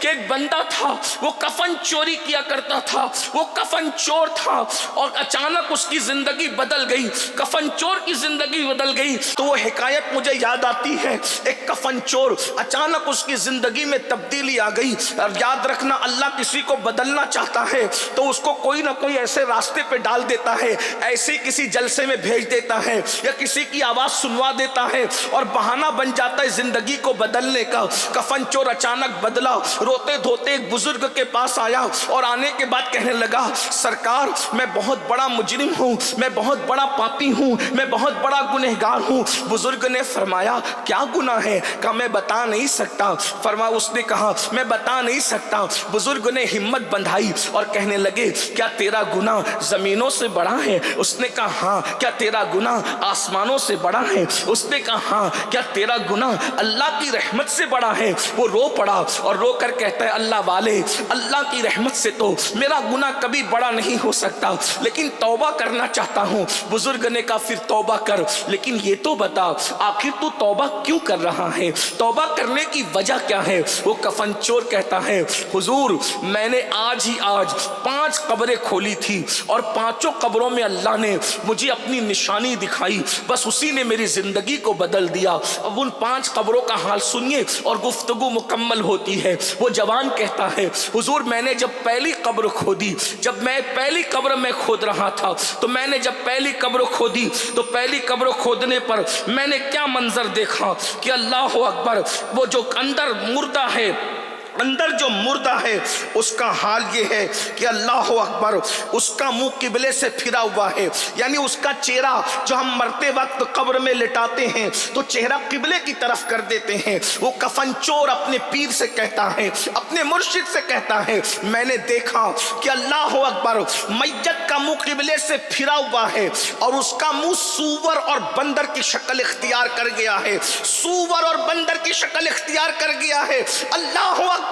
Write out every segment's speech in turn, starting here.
کہ ایک بندہ تھا وہ کفن چوری کیا کرتا تھا، وہ کفن چور تھا اور اچانک اس کی زندگی بدل گئی، کفن چور کی زندگی بدل گئی۔ تو وہ حکایت مجھے یاد آتی ہے، ایک کفن چور اچانک اس کی زندگی میں تبدیلی آ گئی۔ اور یاد رکھنا اللہ کسی کو بدلنا چاہتا ہے تو اس کو کوئی نہ کوئی ایسے راستے پہ ڈال دیتا ہے، ایسے کسی جلسے میں بھیج دیتا ہے یا کسی کی آواز سنوا دیتا ہے اور بہانہ بن جاتا ہے زندگی کو بدلنے کا۔ کفن چور اچانک بدلا، روتے دھوتے ایک بزرگ کے پاس آیا اور آنے کے بعد کہنے لگا سرکار میں بہت بڑا مجرم ہوں، میں بہت بڑا پاپی ہوں، میں بہت بڑا گنہگار ہوں۔ بزرگ نے فرمایا کیا گناہ ہے؟ کہا میں بتا نہیں سکتا۔ اس نے کہا میں بتا نہیں سکتا۔ بزرگ نے ہمت بندھائی اور کہنے لگے کیا تیرا گناہ زمینوں سے بڑا ہے؟ اس نے کہا ہاں۔ کیا تیرا گناہ آسمانوں سے بڑا ہے؟ اس نے کہا ہاں۔ کیا تیرا گناہ اللہ کی رحمت سے بڑا ہے؟ وہ رو پڑا اور رو کر کہتا ہے اللہ والے، اللہ کی رحمت سے تو میرا گناہ کبھی بڑا نہیں ہو سکتا، لیکن توبہ کرنا چاہتا ہوں۔ بزرگ نے کہا پھر توبہ کر، لیکن یہ تو بتا آخر تو توبہ کیوں کر رہا ہے؟ توبہ کرنے کی وجہ کیا ہے؟ وہ کفن چور کہتا ہے حضور میں نے آج ہی 5 قبریں کھولی تھی اور 5 قبروں میں اللہ نے مجھے اپنی نشانی دکھائی، بس اسی نے میری زندگی کو بدل دیا۔ اب ان 5 قبروں کا حال سنیے اور گفتگو مکمل ہوتی ہے۔ وہ جوان کہتا ہے حضور میں نے جب پہلی قبر کھودی، جب میں پہلی قبر میں کھود رہا تھا تو میں نے جب پہلی قبر کھودی تو پہلی قبر کھودنے پر میں نے کیا منظر دیکھا کہ اللہ اکبر، وہ جو اندر مردہ ہے، اندر جو مردہ ہے اس کا حال یہ ہے کہ اللہ اکبر اس کا منہ قبلے سے پھرا ہوا ہے، یعنی اس کا چہرہ جو ہم مرتے وقت قبر میں لٹاتے ہیں تو چہرہ قبلے کی طرف کر دیتے ہیں۔ وہ کفن چور اپنے پیر سے کہتا ہے، اپنے مرشد سے کہتا ہے میں نے دیکھا کہ اللہ اکبر میت کا منہ قبلے سے پھرا ہوا ہے اور اس کا منہ سور اور بندر کی شکل اختیار کر گیا ہے، سور اور بندر کی شکل اختیار کر گیا ہے۔ اللہ اکبر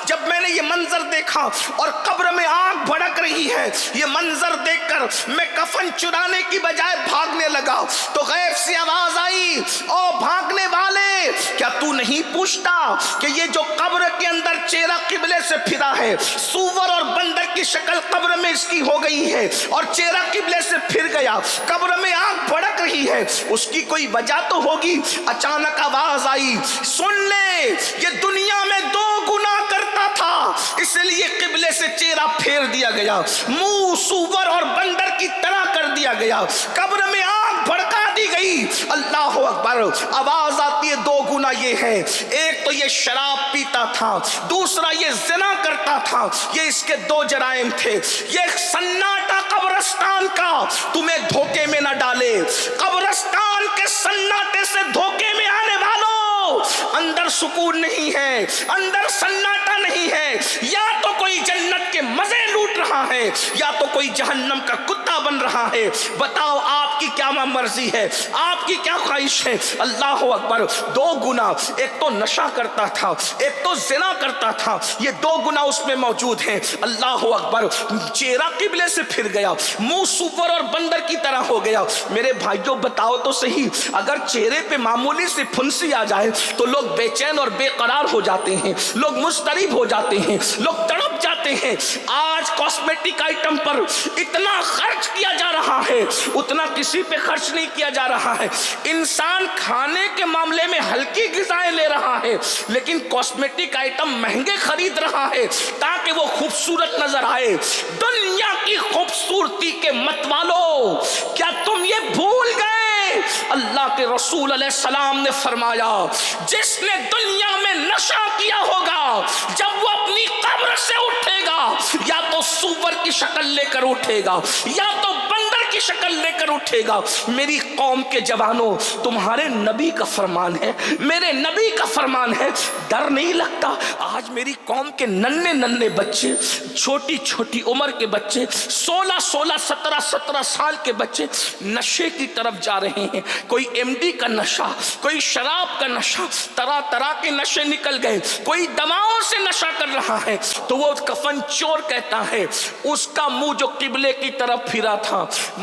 جب میں نے یہ منظر دیکھا اور قبر میں آگ بھڑک رہی ہے، یہ منظر دیکھ کر میں کفن چرانے کی بجائے بھاگنے لگا تو غیب سے آواز آئی او بھاگنے والے کیا تو نہیں پوچھتا کہ یہ جو قبر کے اندر چہرہ قبلے سے پھرا ہے، سور اور بندر کی شکل قبر میں اس کی ہو گئی ہے اور چہرہ قبلے سے پھر گیا، قبر میں آگ بھڑک رہی ہے، اس کی کوئی وجہ تو ہوگی۔ اچانک آواز آئی سن لے یہ دنیا میں 2 گناہ کرتا تھا اس لیے قبلے سے چہرہ پھیر دیا گیا، منہ سور اور بندر کی طرح کر دیا گیا، قبر میں آگ بھڑکا دی گئی۔ اللہ اکبر آواز آتی ہے 2 گناہ یہ ہے، ایک تو یہ شراب پیتا تھا، دوسرا یہ زنا کرتا تھا، یہ اس کے 2 جرائم تھے۔ یہ سناٹا قبرستان کا تمہیں دھوکے میں نہ ڈالے، قبرستان کے سناٹے سے دھوکے میں آنے والوں اندر سکون نہیں ہے، اندر سناٹا نہیں ہے، یا تو کوئی جنت کے مزے لوٹ رہا ہے یا تو کوئی جہنم کا کتا بن رہا ہے۔ بتاؤ آپ کی کیا مرضی ہے، آپ کی کیا خواہش ہے؟ اللہ اکبر 2 گناہ، ایک تو نشہ کرتا تھا، ایک تو زنا کرتا تھا، یہ 2 گناہ اس میں موجود ہیں۔ اللہ اکبر چہرہ قبلے سے پھر گیا، منہ سور اور بندر کی طرح ہو گیا۔ میرے بھائیوں بتاؤ تو صحیح، اگر چہرے پہ معمولی سی پھنسی آ جائے تو لوگ بے چین اور بے قرار ہو جاتے ہیں، لوگ مضطرب ہو جاتے ہیں، لوگ تڑپ جاتے ہیں۔ آج کاسمیٹک آئٹم پر اتنا خرچ کیا جا رہا ہے اتنا کسی پہ خرچ نہیں کیا جا رہا ہے۔ انسان کھانے کے معاملے میں ہلکی غذائیں لے رہا ہے لیکن کاسمیٹک آئٹم مہنگے خرید رہا ہے تاکہ وہ خوبصورت نظر آئے۔ دنیا کی خوبصورتی کے مت والو کیا تم یہ بھول گئے اللہ کے رسول علیہ السلام نے فرمایا جس نے دنیا میں نشہ کیا ہوگا جب وہ اپنی قبر سے اٹھے گا یا تو سور کی شکل لے کر اٹھے گا یا تو بندر کی شکل لے کر اٹھے گا۔ میری قوم کے جوانوں تمہارے نبی کا فرمان ہے، میرے نبی کا فرمان ہے، ڈر نہیں لگتا؟ آج میری قوم کے ننھے ننھے بچے، چھوٹی چھوٹی عمر کے بچے، 16 17 سال کے بچے نشے کی طرف جا رہے ہیں۔ کوئی ایم ڈی کا نشہ، کوئی شراب کا نشہ، طرح طرح کے نشے نکل گئے، کوئی دواؤں سے نشہ کر رہا ہے۔ تو وہ کفن چور کہتا ہے اس کا منہ جو قبلے کی طرف پھرا تھا،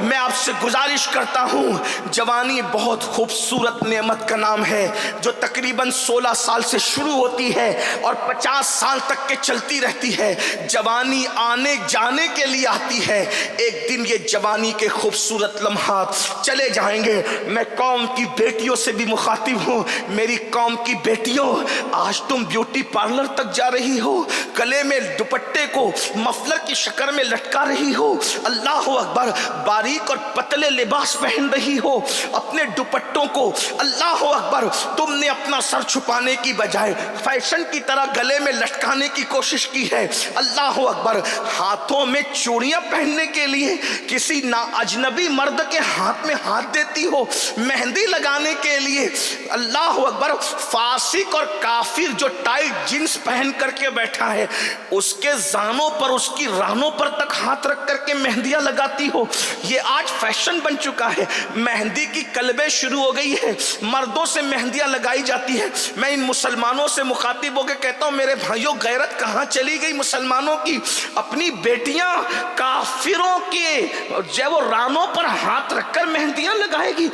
میں آپ سے گزارش کرتا ہوں، جوانی بہت خوبصورت نعمت کا نام ہے جو تقریباً 16 سال سے شروع ہوتی ہے اور 50 سال تک کے چلتی رہتی ہے۔ جوانی آنے جانے کے لیے آتی ہے، ایک دن یہ جوانی کے خوبصورت لمحات چلے جائیں گے۔ میں قوم کی بیٹیوں سے بھی مخاطب ہوں، میری قوم کی بیٹیوں، آج تم بیوٹی پارلر تک جا رہی ہو، گلے میں دوپٹے کو مفلر کی شکل میں لٹکا رہی ہو، اللہ اکبر، باریک اور پتلے لباس پہن رہی ہو، اپنے دوپٹوں کو اللہ اکبر تم نے اپنا سر چھپانے کی بجائے فیشن کی طرح گلے میں لٹکانے کی کوشش کی ہے، اللہ اکبر، ہاتھوں میں چوڑیاں پہننے کے لیے کسی نا اجنبی مرد کے ہاتھ میں ہاتھ دیتی ہو، مہندی لگانے کے لیے اللہ اکبر فاسق اور کافر جو ٹائٹ جینس پہن کر کے بیٹھا ہے اس کے زانوں پر، اس کی رانوں پر تک ہاتھ رکھ کر کے مہندیاں لگاتی ہو۔ یہ آج فیشن بن چکا ہے، مہندی کی کلبیں شروع ہو گئی ہے، مردوں سے مہندیاں لگائی جاتی ہے۔ میں ان مسلمانوں سے مخاطب ہو کے کہتا ہوں میرے بھائیوں، غیرت کہاں چلی گئی مسلمانوں کی؟ اپنی بیٹیاں کافروں کے جو وہ رانوں پر ہاتھ رکھ کر مہندیاں لگائے گی،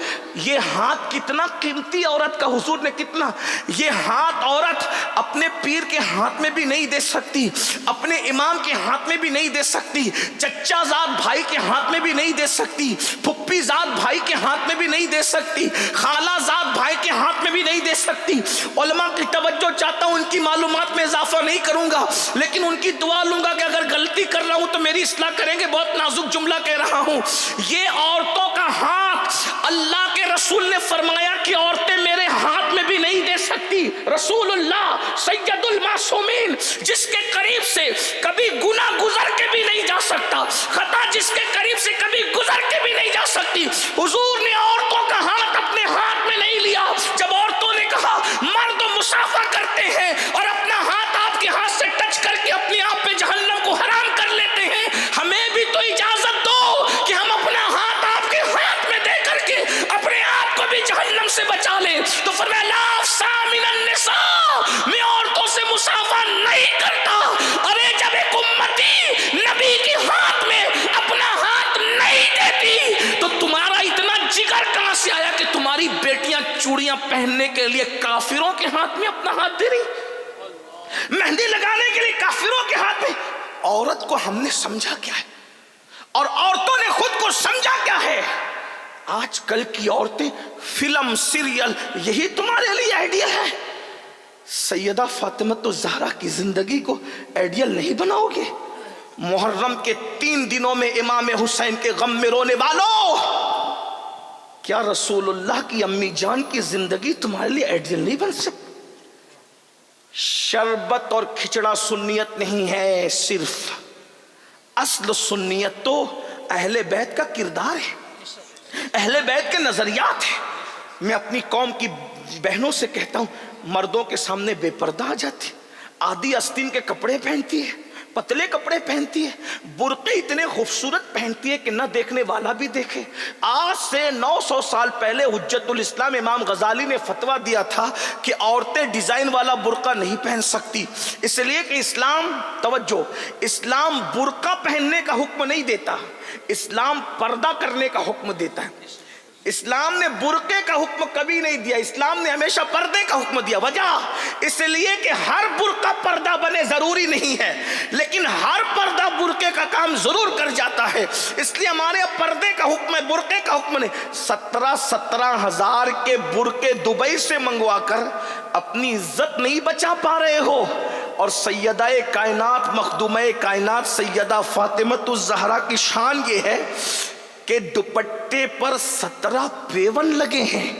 یہ ہاتھ کتنا قیمتی عورت کا، حضور نے کتنا، یہ ہاتھ عورت اپنے پیر کے ہاتھ میں بھی نہیں دے سکتی، اپنے امام کے ہاتھ میں بھی نہیں دے سکتی، چچا زاد بھائی کے ہاتھ میں بھی نہیں دے سکتی، پھپھی زاد بھائی کے ہاتھ میں بھی نہیں دے سکتی، خالہ زاد بھائی کے ہاتھ میں بھی نہیں دے سکتی۔ علماء کی توجہ چاہتا ہوں، ان کی معلومات میں اضافہ نہیں کروں گا لیکن ان کی دعا لوں گا کہ اگر غلطی کر رہا ہوں تو میری اصلاح کریں گے۔ بہت نازک جملہ کہہ رہا ہوں، یہ عورتوں کا ہاتھ اللہ کے رسول نے فرمایا کہ عورتیں میرے ہاتھ میں بھی نہیں دے سکتی۔ رسول اللہ سید المعصومین جس کے قریب سے کبھی گناہ گزر کے بھی نہیں جا سکتا، خطا جس کے قریب سے کبھی گزر کے بھی نہیں جا سکتی، حضور نے عورتوں کا ہاتھ اپنے ہاتھ میں نہیں لیا۔ جب عورتوں نے کہا مرد مصافحہ کرتے ہیں اور اپنا ہاتھ آپ کے ہاتھ سے ٹچ کر کے اپنے آپ پہ جہنم کو حرام کر لیتے ہیں، ہمیں بھی تو اجازت دو کہ ہم اپنا ہاتھ آپ کے ہاتھ میں دے کر کے اپنے آپ کو بھی جہنم سے بچا لیں۔ تو فرمایا لا افصح من النساء، میں عورتوں سے مصافحہ نہیں کرتا۔ ارے جب ایک امتی نبی کے ہاتھ میں اپنا ہاتھ نہیں دیتی تو تمہارا اتنا جگر کہاں سے آیا کہ تمہاری بیٹیاں چوڑیاں پہننے کے لیے کافروں کے ہاتھ میں اپنا ہاتھ دے رہی، مہندی لگانے کے لیے کافروں کے ہاتھ میں؟ عورت کو ہم نے سمجھا کیا ہے اور عورتوں نے خود کو سمجھا کیا ہے؟ آج کل کی عورتیں فلم سیریل یہی تمہارے لیے آئیڈیل ہے؟ سیدہ فاطمہ الزہرا کی زندگی کو آئیڈیل نہیں بناؤ گے؟ محرم کے 3 دنوں میں امام حسین کے غم میں رونے والوں، کیا رسول اللہ کی امی جان کی زندگی تمہارے لیے آئیڈیل نہیں بن سکتی؟ شربت اور کھچڑا سنیت نہیں ہے، صرف اصل سنیت تو اہل بیت کا کردار ہے، اہل بیت کے نظریات ہیں۔ میں اپنی قوم کی بہنوں سے کہتا ہوں، مردوں کے سامنے بے پردہ آ جاتی، آدھی آستین کے کپڑے پہنتی ہے، پتلے کپڑے پہنتی ہے، برقعے اتنے خوبصورت پہنتی ہے کہ نہ دیکھنے والا بھی دیکھے۔ آج سے 900 سال پہلے حجت الاسلام امام غزالی نے فتویٰ دیا تھا کہ عورتیں ڈیزائن والا برقع نہیں پہن سکتی، اس لیے کہ اسلام، توجہ، اسلام برقع پہننے کا حکم نہیں دیتا، اسلام پردہ کرنے کا حکم دیتا ہے۔ اسلام نے برقعے کا حکم کبھی نہیں دیا، اسلام نے ہمیشہ پردے کا حکم دیا۔ وجہ اس لیے کہ ہر برقع پردہ بنے ضروری نہیں ہے، لیکن ہر پردہ برقعے کا کام ضرور کر جاتا ہے، اس لیے ہمارے اب پردے کا حکم ہے، برقعے کا حکم نہیں۔ 17 ہزار کے برقعے دبئی سے منگوا کر اپنی عزت نہیں بچا پا رہے ہو، اور سیدہ کائنات مخدومہ کائنات سیدہ فاطمہ الزہرا کی شان یہ ہے کہ دوپٹے پر 17 پیون لگے ہیں،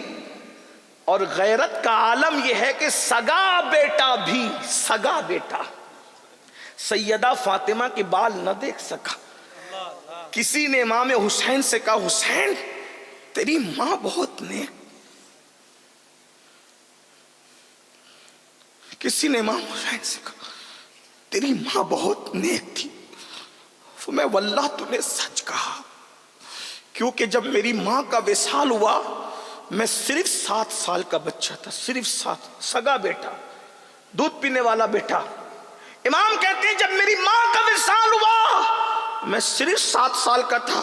اور غیرت کا عالم یہ ہے کہ سگا بیٹا بھی، سگا بیٹا سیدہ فاطمہ کے بال نہ دیکھ سکا۔ کسی نے امام حسین سے کہا حسین تیری ماں بہت نیک، کسی نے امام حسین سے کہا تیری ماں بہت نیک تھی، میں واللہ تو نے سچ کہا، کیونکہ جب میری ماں کا وصال ہوا میں صرف 7 سال کا بچہ تھا، صرف 7، سگا بیٹا، دودھ پینے والا بیٹا۔ امام کہتے ہیں جب میری ماں کا وصال ہوا میں صرف 7 سال کا تھا،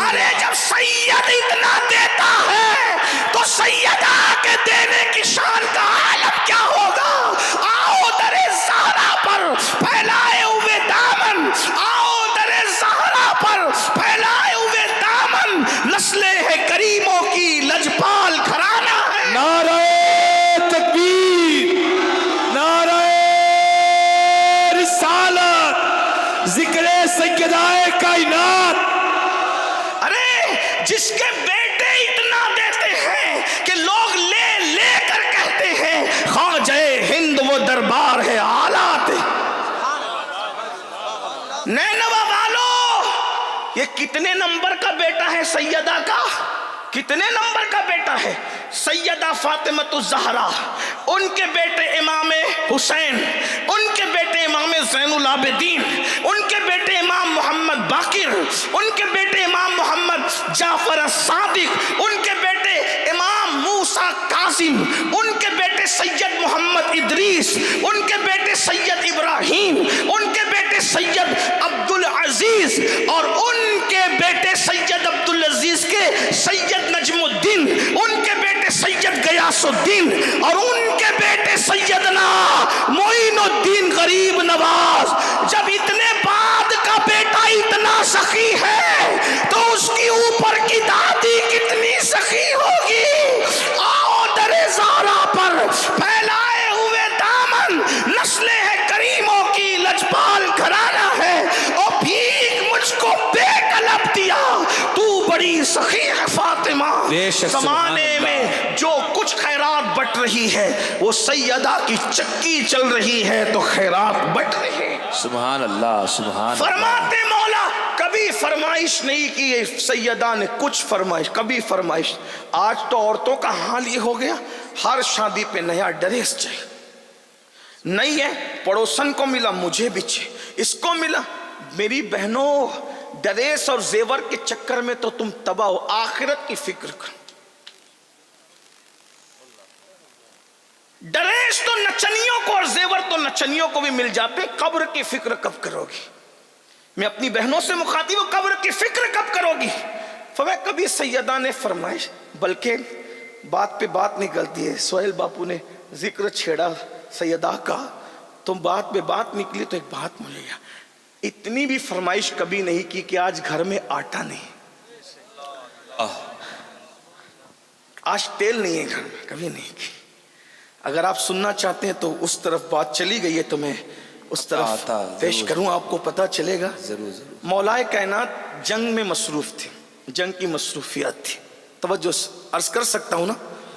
ارے جب سید اتنا دیتا ہے تو سیدہ کے دینے کی شان کا عالم کیا ہوگا. آؤ در زہرا پر پھیلائے ہوئے دامن, آؤ در زہرا پر پھیلائے ہوئے دامن, نسل ہے کریموں کی لجپال گھرانہ ہے. نعرہ تکبیر, نعرہ رسالت, ذکر سیدائے کائنات. ارے جس کے بیٹے اتنا دیتے ہیں کہ لوگ لے لے کر کہتے ہیں خواجہ ہند وہ دربار ہے آلات. نینوا والو, یہ کتنے نمبر کا بیٹا ہے سیدہ کا, کتنے نمبر کا بیٹا ہے. سیدہ فاطمۃ الزہرا, ان کے بیٹے امام حسین, ان کے بیٹے امام زین العابدین, ان کے بیٹے امام محمد باقر, ان کے بیٹے امام محمد جعفر الصادق, ان کے بیٹے امام موسیٰ کاظم, ان کے بیٹے سید محمد ادریس, ان کے بیٹے سید ابراہیم, ان کے بیٹے سید عبدالعزیز, اور ان کے بیٹے سید عبدالعزیز کے سید نجم الدین, ان کے بیٹے سید غیاث الدین, اور ان کے بیٹے سیدنا معین الدین غریب نواز. جب اتنے بعد کا بیٹا اتنا سخی ہے تو اس کی اوپر کی دادی کتنی سخی ہوگی. آؤ در زہرا پر پھیلائے ہوئے دامن, نسلیں ہیں کریموں کی لجپال گھرانہ ہے. اور بھیک مجھ کو بے طلب دیا, تو بڑی سخی ہے فاطمہ. زمانے میں جو کچھ خیرات بٹ رہی ہے وہ سیدہ کی چکی چل رہی ہے تو خیرات بٹ رہے ہیں. سبحان اللہ, سبحان. فرماتے مولا کبھی فرمائش نہیں کی سیدہ نے, کچھ فرمائش, کبھی فرمائش. آج تو عورتوں کا حال یہ ہو گیا, ہر شادی پہ نیا ڈریس چاہیے. نہیں ہے, پڑوسن کو ملا مجھے بھی چاہیے, اس کو ملا. میری بہنوں, ڈریس اور زیور کے چکر میں تو تم تباہ ہو. آخرت کی فکر کرو. ڈریس تو نچنیوں کو اور زیور تو نچنیوں کو بھی مل جاتے, قبر کی فکر کب کرو گی. میں اپنی بہنوں سے مخاطب ہوں, قبر کی فکر کب کرو گی. فرمایا کبھی سیدہ نے فرمائش, بلکہ بات پہ بات نکلتی ہے. سہیل باپو نے ذکر چھیڑا سیدہ کا, تم بات پہ بات نکلی تو ایک بات مجھے یاد, اتنی بھی فرمائش کبھی نہیں کی کہ آج گھر میں آٹا نہیں, آج تیل نہیں ہے گھر میں, کبھی نہیں کی. اگر آپ سننا چاہتے ہیں تو اس طرف بات چلی گئی ہے تو میں اس طرف پیش کروں, آپ کو پتہ چلے گا. ضرور ضرور. مولائے کائنات جنگ میں مصروف تھے, جنگ کی مصروفیات تھی. توجہ عرض کر سکتا ہوں نا؟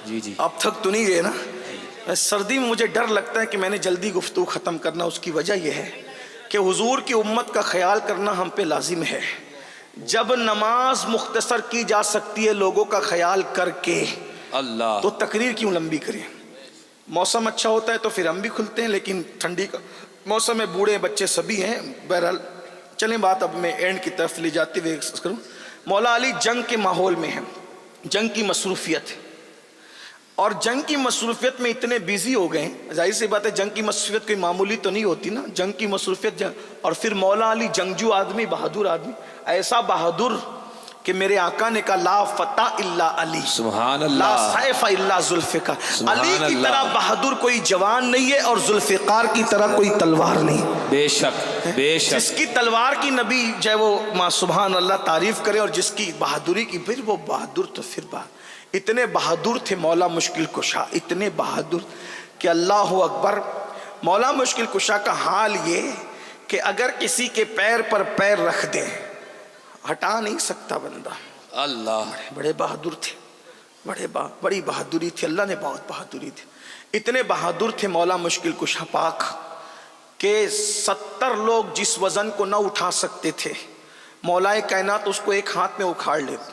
جی جی. آپ تھک تو نہیں گئے نا؟ سردی میں مجھے ڈر لگتا ہے کہ میں نے جلدی گفتگو ختم کرنا. اس کی وجہ یہ ہے کہ حضور کی امت کا خیال کرنا ہم پہ لازم ہے. جب نماز مختصر کی جا سکتی ہے لوگوں کا خیال کر کے, اللہ, تو تقریر کیوں لمبی کریں. موسم اچھا ہوتا ہے تو پھر ہم بھی کھلتے ہیں, لیکن ٹھنڈی کا موسم ہے, بوڑھے بچے سبھی ہیں. بہرحال چلیں بات اب میں اینڈ کی طرف لے جاتے ہوئے کروں. مولا علی جنگ کے ماحول میں ہیں, جنگ کی مصروفیت ہے, اور جنگ کی مصروفیت میں اتنے بیزی ہو گئے. ظاہر سی بات ہے جنگ کی مصروفیت کوئی معمولی تو نہیں ہوتی نا, جنگ کی مصروفیت اور پھر مولا علی جنگجو آدمی, بہادر آدمی, ایسا بہادر کہ میرے آقا نے کہا لا فتح الا علی, سبحان لا اللہ, سیف الا ذوالفقار. علی کی اللہ. طرح بہادر کوئی جوان نہیں ہے اور ذوالفقار کی طرح کوئی تلوار نہیں. بے شک بے شک. جس کی تلوار کی نبی جائے وہ سبحان اللہ تعریف کرے, اور جس کی بہادری کی پھر وہ بہادر تو پھر اتنے بہادر تھے مولا مشکل کشا, اتنے بہادر کہ اللہ اکبر. مولا مشکل کشا کا حال یہ کہ اگر کسی کے پیر پر پیر رکھ دے ہٹا نہیں سکتا بندہ. اللہ, بڑے بہادر تھے, بڑی بہادری تھی, اللہ نے بہت بہادری تھی. اتنے بہادر تھے مولا مشکل کشا پاک کہ 70 لوگ جس وزن کو نہ اٹھا سکتے تھے مولا کائنات اس کو ایک ہاتھ میں اکھاڑ لیتے.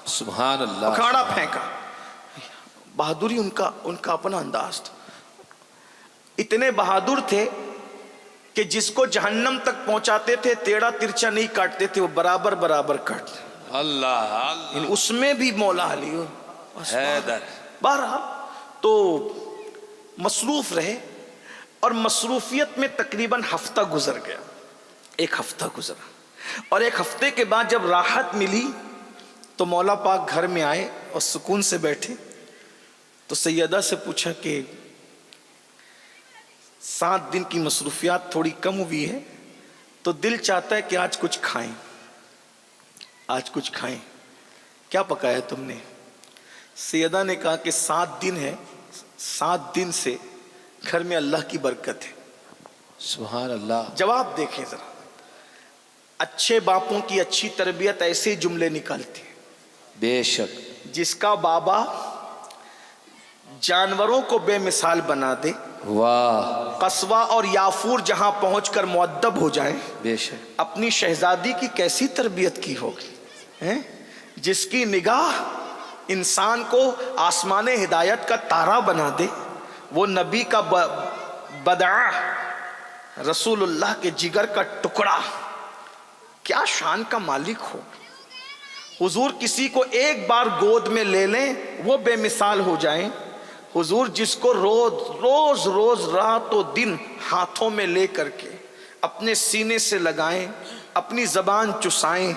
سبحان اللہ, اکھاڑا پھینکا. بہادری ان کا اپنا انداز تھا. اتنے بہادر تھے کہ جس کو جہنم تک پہنچاتے تھے ٹیڑھا ترچھا نہیں کاٹتے تھے, وہ برابر برابر کاٹتے. اللہ, اللہ, اس میں بھی مولا علی حیدر. بہرحال تو مصروف رہے, اور مصروفیت میں تقریباً ہفتہ گزر گیا, ایک ہفتہ گزرا. اور ایک ہفتے کے بعد جب راحت ملی تو مولا پاک گھر میں آئے اور سکون سے بیٹھے تو سیدہ سے پوچھا کہ 7 دن کی مصروفیات تھوڑی کم ہوئی ہے تو دل چاہتا ہے کہ آج کچھ کھائیں، آج کچھ کھائیں، کیا پکایا تم نے؟ سیدہ نے کہا کہ 7 دن ہے، 7 دن سے گھر میں اللہ کی برکت ہے۔ سبحان اللہ۔ جواب دیکھیں ذرا، اچھے باپوں کی اچھی تربیت ایسے جملے نکالتی ہے۔ بے شک۔ جس کا بابا جانوروں کو بے مثال بنا دے، واہ، قصوہ اور یافور جہاں پہنچ کر مؤدب ہو جائیں، بے شک۔ اپنی شہزادی کی کیسی تربیت کی ہوگی ہیں؟ جس کی نگاہ انسان کو آسمان ہدایت کا تارا بنا دے، وہ نبی کا بدعہ، رسول اللہ کے جگر کا ٹکڑا، کیا شان کا مالک ہو۔ حضور کسی کو ایک بار گود میں لے لیں وہ بے مثال ہو جائیں۔ حضور جس کو روز روز رات و دن ہاتھوں میں لے کر کے اپنے سینے سے لگائیں، اپنی زبان چسائیں،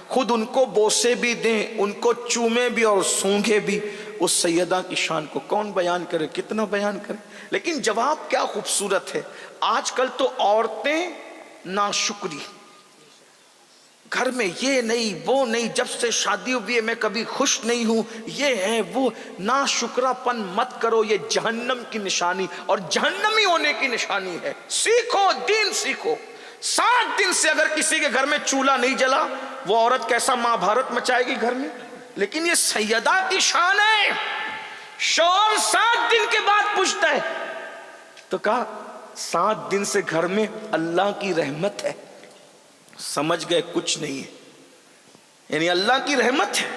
خود ان کو بوسے بھی دیں، ان کو چومے بھی اور سونگھے بھی، اس سیدہ کی شان کو کون بیان کرے، کتنا بیان کرے۔ لیکن جواب کیا خوبصورت ہے۔ آج کل تو عورتیں ناشکری، گھر میں یہ نہیں وہ نہیں، جب سے شادی ہوئی ہے میں کبھی خوش نہیں ہوں، یہ ہے وہ۔ ناشکرا پن مت کرو، یہ جہنم کی نشانی اور جہنمی ہونے کی نشانی ہے۔ سیکھو، دین سیکھو۔ 7 دن سے اگر کسی کے گھر میں چولہا نہیں جلا، وہ عورت کیسا ماں بھارت مچائے گی گھر میں۔ لیکن یہ سیدہ کی شان ہے، شوہر 7 دن کے بعد پوچھتا ہے تو کہا 7 دن سے گھر میں اللہ کی رحمت ہے۔ سمجھ گئے کچھ نہیں ہے، یعنی اللہ کی رحمت ہے،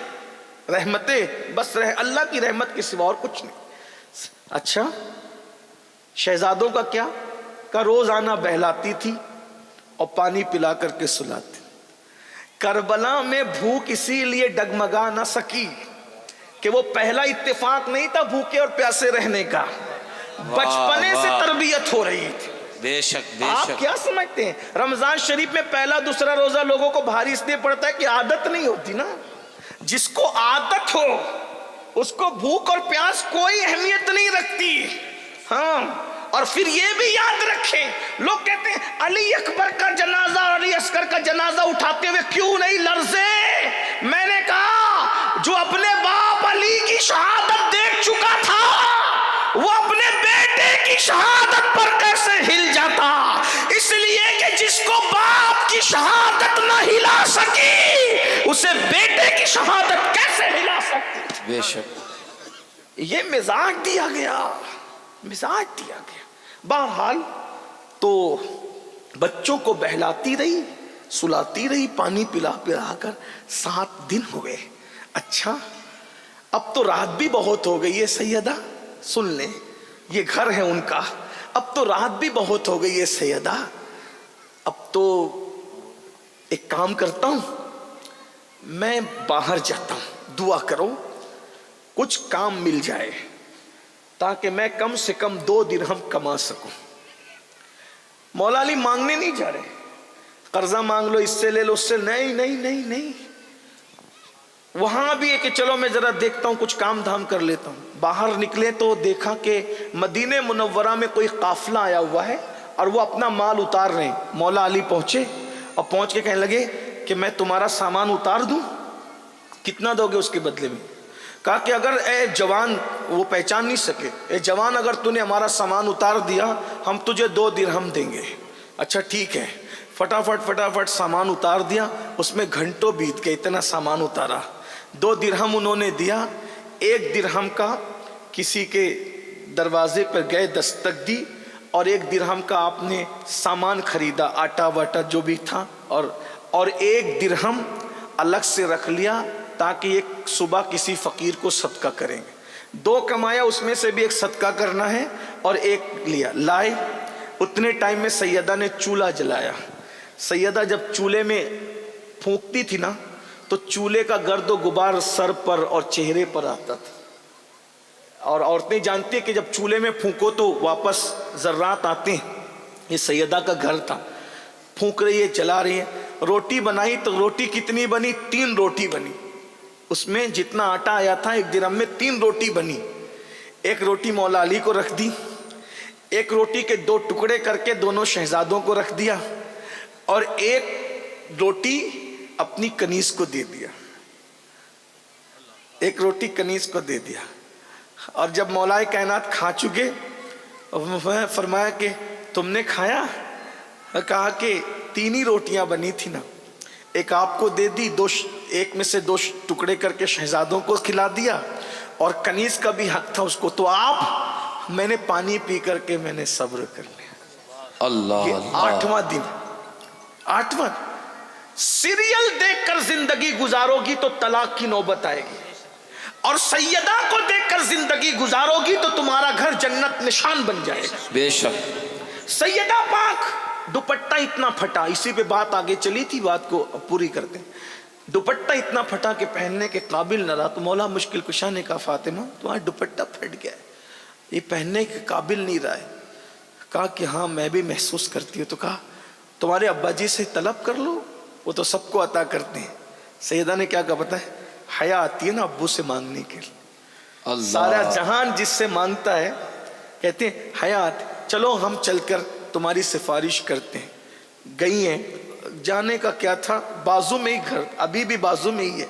رحمتیں بس اللہ کی رحمت کے سوا اور کچھ نہیں۔ اچھا شہزادوں کا کیا؟ کا روزانہ بہلاتی تھی اور پانی پلا کر کے سلاتی۔ کربلا میں بھوک اسی لیے ڈگمگا نہ سکی کہ وہ پہلا اتفاق نہیں تھا بھوکے اور پیاسے رہنے کا، بچپنے سے تربیت ہو رہی تھی۔ بے شک، بے آپ شک۔ کیا سمجھتے ہیں رمضان شریف میں پہلا دوسرا روزہ لوگوں کو بھاری اس لیے پڑتا ہے کہ عادت نہیں ہوتی نا۔ جس کو عادت ہو اس کو بھوک اور پیاس کوئی اہمیت نہیں رکھتی۔ ہاں، اور پھر یہ بھی یاد رکھیں، لوگ کہتے ہیں علی اکبر کا جنازہ اور علی اصغر کا جنازہ اٹھاتے ہوئے کیوں نہیں لرزے؟ میں نے کہا جو اپنے باپ علی کی شہادت دیکھ چکا تھا وہ اپنے بیٹے کی شہادت پر کیسے ہل جاتا؟ اس لیے کہ جس کو باپ کی شہادت نہ ہلا سکی اسے بیٹے کی شہادت کیسے ہلا سکتی؟ بے شک۔ یہ مزاج دیا گیا، مزاج دیا گیا۔ بہرحال تو بچوں کو بہلاتی رہی، سلاتی رہی، پانی پلا پلا کر 7 دن ہوئے۔ اچھا اب تو رات بھی بہت ہو گئی ہے سیدہ، سن لیں یہ گھر ہے ان کا، اب تو رات بھی بہت ہو گئی ہے سیدہ، اب تو ایک کام کرتا ہوں، میں باہر جاتا ہوں، دعا کرو کچھ کام مل جائے تاکہ میں کم سے کم 2 درہم کما سکوں۔ مولا علی مانگنے نہیں جا رہے، قرضہ مانگ لو، اس سے لے لو، اس سے نہیں نہیں نہیں نہیں، وہاں بھی ہے کہ چلو میں ذرا دیکھتا ہوں کچھ کام دھام کر لیتا ہوں۔ باہر نکلے تو دیکھا کہ مدینہ منورہ میں کوئی قافلہ آیا ہوا ہے اور وہ اپنا مال اتار رہے ہیں۔ مولا علی پہنچے اور پہنچ کے کہنے لگے کہ میں تمہارا سامان اتار دوں، کتنا دو گے اس کے بدلے میں؟ کہا کہ اگر اے جوان، وہ پہچان نہیں سکے، اے جوان اگر تو نے ہمارا سامان اتار دیا ہم تجھے 2 درہم دیں گے۔ اچھا ٹھیک ہے، فٹافٹ سامان اتار دیا، اس میں گھنٹوں بیت گئے، اتنا سامان اتارا۔ 2 درہم انہوں نے دیا، 1 درہم کا کسی کے دروازے پر گئے، دستک دی، اور 1 درہم کا آپ نے سامان خریدا، آٹا واٹا جو بھی تھا، اور 1 درہم الگ سے رکھ لیا تاکہ ایک صبح کسی فقیر کو صدقہ کریں گے۔ 2 کمایا، اس میں سے بھی 1 صدقہ کرنا ہے، اور 1 لیا، لائے۔ اتنے ٹائم میں سیدہ نے چولہا جلایا۔ سیدہ جب چولہے میں پھونکتی تھی نا تو چولہے کا گرد و غبار سر پر اور چہرے پر آتا تھا، اور عورتیں جانتی ہیں کہ جب چولہے میں پھونکو تو واپس ذرات آتے ہیں۔ یہ سیدہ کا گھر تھا، پھونک رہی ہے، چلا رہی ہے، روٹی بنائی تو روٹی کتنی بنی؟ 3 روٹی بنی. اس میں جتنا آٹا آیا تھا 1 درہم میں 3 روٹی بنی. ایک روٹی مولا علی کو رکھ دی, ایک روٹی کے 2 ٹکڑے کر کے دونوں شہزادوں کو رکھ دیا, اور ایک روٹی اپنی کنیز کو دے دیا. ایک روٹی کنیز کو دے دیا. اور جب مولا کائنات کھا چکے, فرمایا کہ تم نے کھایا؟ کہا کہ 3 ہی روٹیاں بنی تھی نا, ایک آپ کو دے دی, ایک میں سے 2 ٹکڑے کر کے شہزادوں کو کھلا دیا, اور کنیز کا بھی حق تھا اس کو, تو آپ, میں نے پانی پی کر کے میں نے صبر کر لیا. اللہ یہ 8واں دن, 8واں سیریل دیکھ کر زندگی گزارو گی تو طلاق کی نوبت آئے گی, اور سیدہ کو دیکھ کر زندگی گزارو گی تو تمہارا گھر جنت نشان بن جائے گا. بے شک. سیدہ پاک دوپٹہ اتنا پھٹا, اسی پہ بات آگے چلی تھی, بات کو پوری کرتے ہیں. دوپٹہ اتنا پھٹا کہ پہننے کے قابل نہ رہا, تو مولا مشکل کشا نے کہا فاطمہ تمہارا دوپٹہ پھٹ گیا ہے, یہ پہننے کے قابل نہیں رہا ہے. کہا کہ ہاں میں بھی محسوس کرتی ہوں. تو کہا تمہارے ابا جی سے طلب کر لو, وہ تو سب کو عطا کرتے ہیں. سیدہ نے کیا کہا پتہ ہے, حیا آتی ہے نا ابو سے مانگنے کے لیے. سارا جہان جس سے مانگتا ہے کہتے ہیں حیات چلو ہم چل کر تمہاری سفارش کرتے ہیں. گئی ہیں, جانے کا کیا تھا, بازو میں ہی گھر, ابھی بھی بازو میں ہی ہے.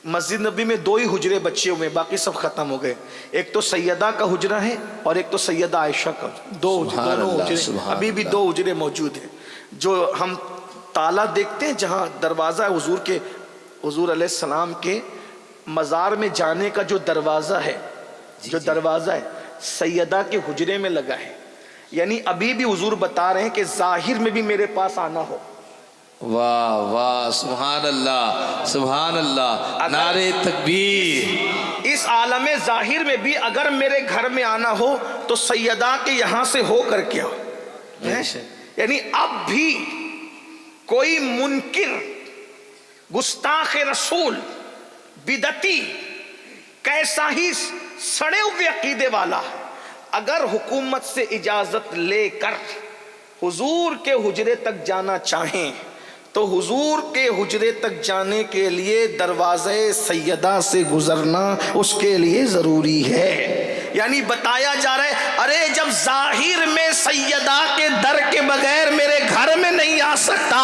مسجد نبی میں 2 ہی حجرے بچے ہوئے, باقی سب ختم ہو گئے. ایک تو سیدہ کا حجرہ ہے اور ایک تو سیدہ عائشہ کا, 2 حجرے, ابھی بھی 2 حجرے موجود ہیں. جو ہم تالا دیکھتے ہیں جہاں دروازہ حضور کے, حضور علیہ السلام کے مزار میں جانے کا جو دروازہ ہے, جو دروازہ ہے سیدہ کے حجرے میں لگا ہے. یعنی ابھی بھی حضور بتا رہے ہیں کہ ظاہر میں بھی میرے پاس آنا ہو. واہ واہ, سبحان اللہ سبحان اللہ, نعرے تکبیر. اس عالم ظاہر میں بھی اگر میرے گھر میں آنا ہو تو سیدہ کے یہاں سے ہو کر کے آؤ. یعنی اب بھی کوئی منکر, گستاخ رسول, بدعتی, کیسا ہی سڑے ہوئے عقیدے والا, اگر حکومت سے اجازت لے کر حضور کے حجرے تک جانا چاہیں تو حضور کے حجرے تک جانے کے لیے دروازے سیدہ سے گزرنا اس کے لیے ضروری ہے. یعنی بتایا جا رہا ہے ارے جب ظاہر میں سیدہ کے در کے بغیر میرے گھر میں نہیں آ سکتا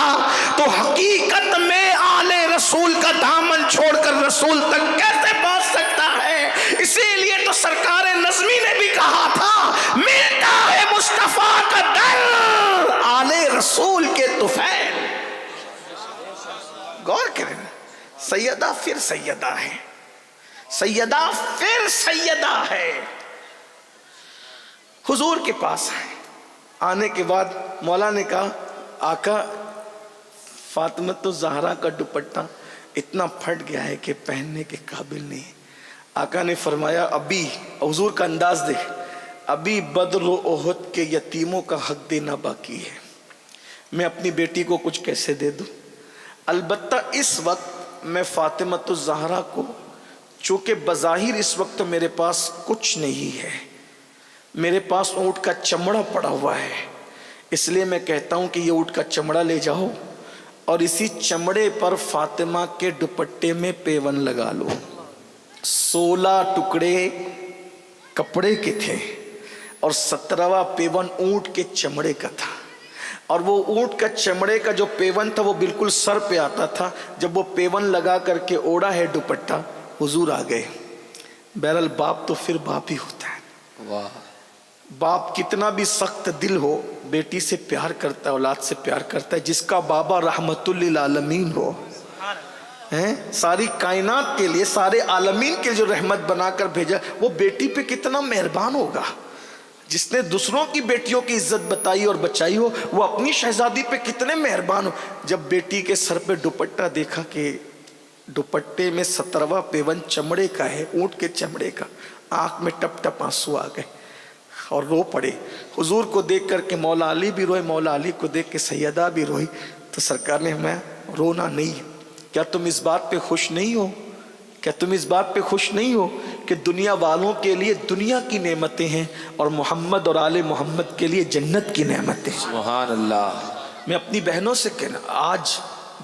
تو حقیقت میں آل رسول کا دامن چھوڑ کر رسول تک کیسے پہنچ سکتا ہے. اسی لیے تو سرکار نظمی نے بھی کہا تھا ملتا ہے مصطفیٰ کا در آل رسول کے طفیل. غور کریں, سیدہ پھر سیدہ ہے, سیدہ پھر سیدہ ہے. حضور کے پاس آنے کے بعد مولا نے کہا آقا فاطمہ الزہرا کا دوپٹہ اتنا پھٹ گیا ہے کہ پہننے کے قابل نہیں. آقا نے فرمایا ابھی, حضور کا انداز دیکھ, ابھی بدر و احد کے یتیموں کا حق دینا باقی ہے. میں اپنی بیٹی کو کچھ کیسے دے دوں؟ البتہ اس وقت میں فاطمہ الزہرا کو, چونکہ بظاہر اس وقت میرے پاس کچھ نہیں ہے, میرے پاس اونٹ کا چمڑا پڑا ہوا ہے, اس لیے میں کہتا ہوں کہ یہ اونٹ کا چمڑا لے جاؤ اور اسی چمڑے پر فاطمہ کے دوپٹے میں پیون لگا لو. 16 ٹکڑے کپڑے کے تھے اور 17واں پیون اونٹ کے چمڑے کا تھا, اور وہ اونٹ کا چمڑے کا جو پیون تھا وہ بالکل سر پہ آتا تھا. جب وہ پیون لگا کر کے اوڑا ہے دوپٹہ, حضور آ گئے. بہرحال باپ تو پھر باپ ہی ہوتا ہے. واہ, باپ کتنا بھی سخت دل ہو بیٹی سے پیار کرتا ہے, اولاد سے پیار کرتا ہے. جس کا بابا رحمت للعالمین ہو, ساری کائنات کے لیے, سارے عالمین کے جو رحمت بنا کر بھیجا, وہ بیٹی پہ کتنا مہربان ہوگا. جس نے دوسروں کی بیٹیوں کی عزت بتائی اور بچائی ہو, وہ اپنی شہزادی پہ کتنے مہربان ہو. جب بیٹی کے سر پہ دوپٹہ دیکھا کہ دوپٹے میں 17واں پیون چمڑے کا ہے, اونٹ کے چمڑے کا, آنکھ میں ٹپ ٹپ آنسو آ گئے اور رو پڑے. حضور کو دیکھ کر کے مولا علی بھی روئے, مولا علی کو دیکھ کے سیدہ بھی روئی. تو سرکار نے میں رونا نہیں, کیا تم اس بات پہ خوش نہیں ہو, کیا تم اس بات پہ خوش نہیں ہو کہ دنیا والوں کے لیے دنیا کی نعمتیں ہیں اور محمد اور آل محمد کے لیے جنت کی نعمتیں. سبحان اللہ. میں اپنی بہنوں سے کہنا, آج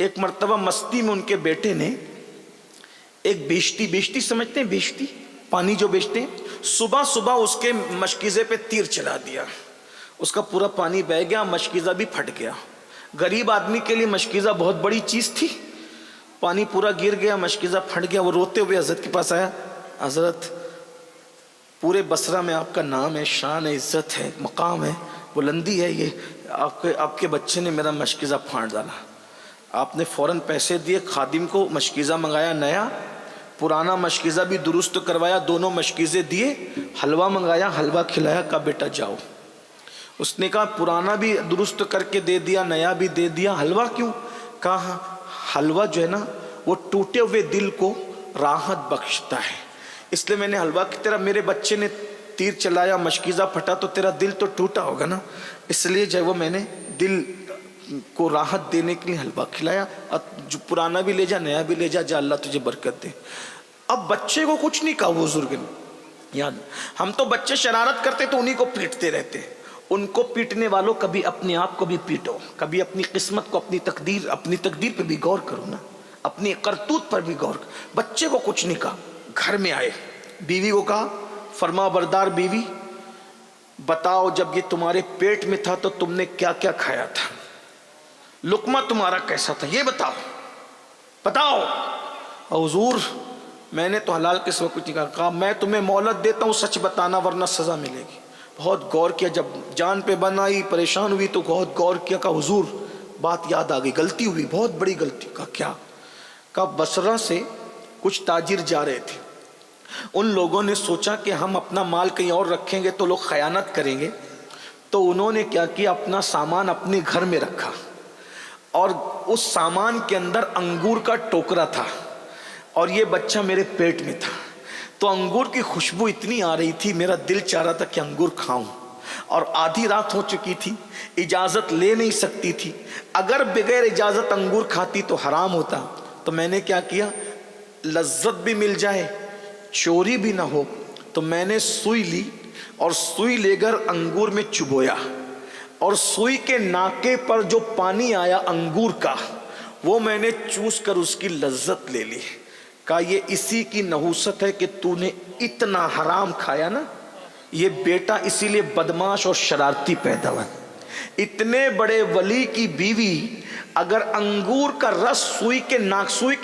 ایک مرتبہ مستی میں ان کے بیٹے نے ایک بیشتی سمجھتے ہیں بیشتی، پانی جو بیچتے ہیں، صبح صبح اس کے مشکیزے پہ تیر چلا دیا، اس کا پورا پانی بہہ گیا، مشکیزہ بھی پھٹ گیا۔ غریب آدمی کے لیے مشکیزہ بہت بڑی چیز تھی، پانی پورا گر گیا، مشکیزہ پھٹ گیا۔ وہ روتے ہوئے حضرت کے پاس آیا، حضرت پورے بصرہ میں آپ کا نام ہے، شان ہے، عزت ہے، مقام ہے، بلندی ہے، یہ آپ کے بچے نے میرا مشکیزہ پھاڑ ڈالا۔ آپ نے فوراً پیسے دیے، خادم کو مشکیزہ منگایا نیا، پرانا مشکیزہ بھی درست کروایا، دونوں مشکیزے دیے، حلوہ منگایا، حلوہ کھلایا، کہا بیٹا جاؤ۔ اس نے کہا پرانا بھی درست کر کے دے دیا، نیا بھی دے دیا، حلوہ کیوں؟ کہا حلوہ جو ہے نا وہ ٹوٹے ہوئے دل کو راحت بخشتا ہے، اس لیے میں نے حلوہ کی طرح، میرے بچے نے تیر چلایا، مشکیزہ پھٹا تو تیرا دل تو ٹوٹا ہوگا نا، اس لیے جو وہ میں نے دل کو راحت دینے کے لیے حلوہ کھلایا، جو پرانا بھی لے جا، نیا بھی لے جا، جا اللہ تجھے برکت دے۔ اب بچے کو کچھ نہیں کہا بزرگ نے، یاد ہم تو بچے شرارت کرتے تو انہی کو پیٹتے رہتے، ان کو پیٹنے والوں کبھی اپنے آپ کو بھی پیٹو، کبھی اپنی قسمت کو، اپنی تقدیر پہ بھی غور کرو نا، اپنی کرتوت پر بھی غور کرو۔ بچے کو کچھ نہیں کہا، گھر میں آئے، بیوی کو کہا فرما بردار بیوی بتاؤ جب یہ تمہارے پیٹ میں تھا تو تم نے کیا کیا کھایا تھا، لقمہ تمہارا کیسا تھا، یہ بتاؤ۔ حضور میں نے تو حلال کے سوا کچھ نہیں کہا۔ میں تمہیں مہلت دیتا ہوں، سچ بتانا ورنہ سزا ملے گی۔ بہت غور کیا، جب جان پہ بن آئی، پریشان ہوئی تو بہت غور کیا، کہا حضور بات یاد آ گئی، غلطی ہوئی، بہت بڑی غلطی۔ کہا کیا؟ کہا بصرہ سے کچھ تاجر جا رہے تھے، ان لوگوں نے سوچا کہ ہم اپنا مال کہیں اور رکھیں گے تو لوگ خیانت کریں گے، تو انہوں نے کیا کیا، اپنا سامان اپنے گھر میں رکھا، اور اس سامان کے اندر انگور کا ٹوکرا تھا، اور یہ بچہ میرے پیٹ میں تھا، تو انگور کی خوشبو اتنی آ رہی تھی، میرا دل چاہ رہا تھا کہ انگور کھاؤں، اور آدھی رات ہو چکی تھی، اجازت لے نہیں سکتی تھی، اگر بغیر اجازت انگور کھاتی تو حرام ہوتا، تو میں نے کیا کیا، لذت بھی مل جائے، چوری بھی نہ ہو، تو میں نے سوئی لی، اور سوئی لے کر انگور میں چبویا، اور سوئی کے ناکے پر جو پانی آیا انگور کا، وہ میں نے چوس کر اس کی لذت لے لی۔ کہا یہ اسی کی نحوست ہے کہ تو نے اتنا حرام کھایا نا، یہ بیٹا اسی لیے بدماش اور شرارتی پیدا ہوا۔ اتنے بڑے ولی کی بیوی اگر انگور کا رس سوئی کے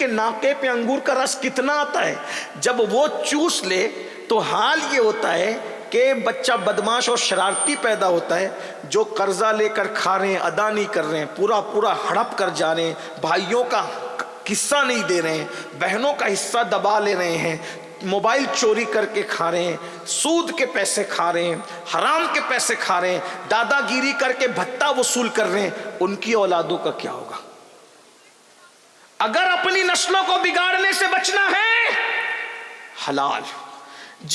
ناکے پہ انگور کا رس کتنا آتا ہے، جب وہ چوس لے تو حال یہ ہوتا ہے کہ بچہ بدماش اور شرارتی پیدا ہوتا ہے، جو قرضہ لے کر کھا رہے ہیں، ادا نہیں کر رہے ہیں، پورا ہڑپ کر جا رہے ہیں، بھائیوں کا حصہ نہیں دے رہے ہیں، بہنوں کا حصہ دبا لے رہے ہیں، موبائل چوری کر کے کھا رہے ہیں، سود کے پیسے کھا رہے ہیں، حرام کے پیسے کھا رہے ہیں، دادا گیری کر کے بھتہ وصول کر رہے ہیں، ان کی اولادوں کا کیا ہوگا؟ اگر اپنی نسلوں کو بگاڑنے سے بچنا ہے، حلال۔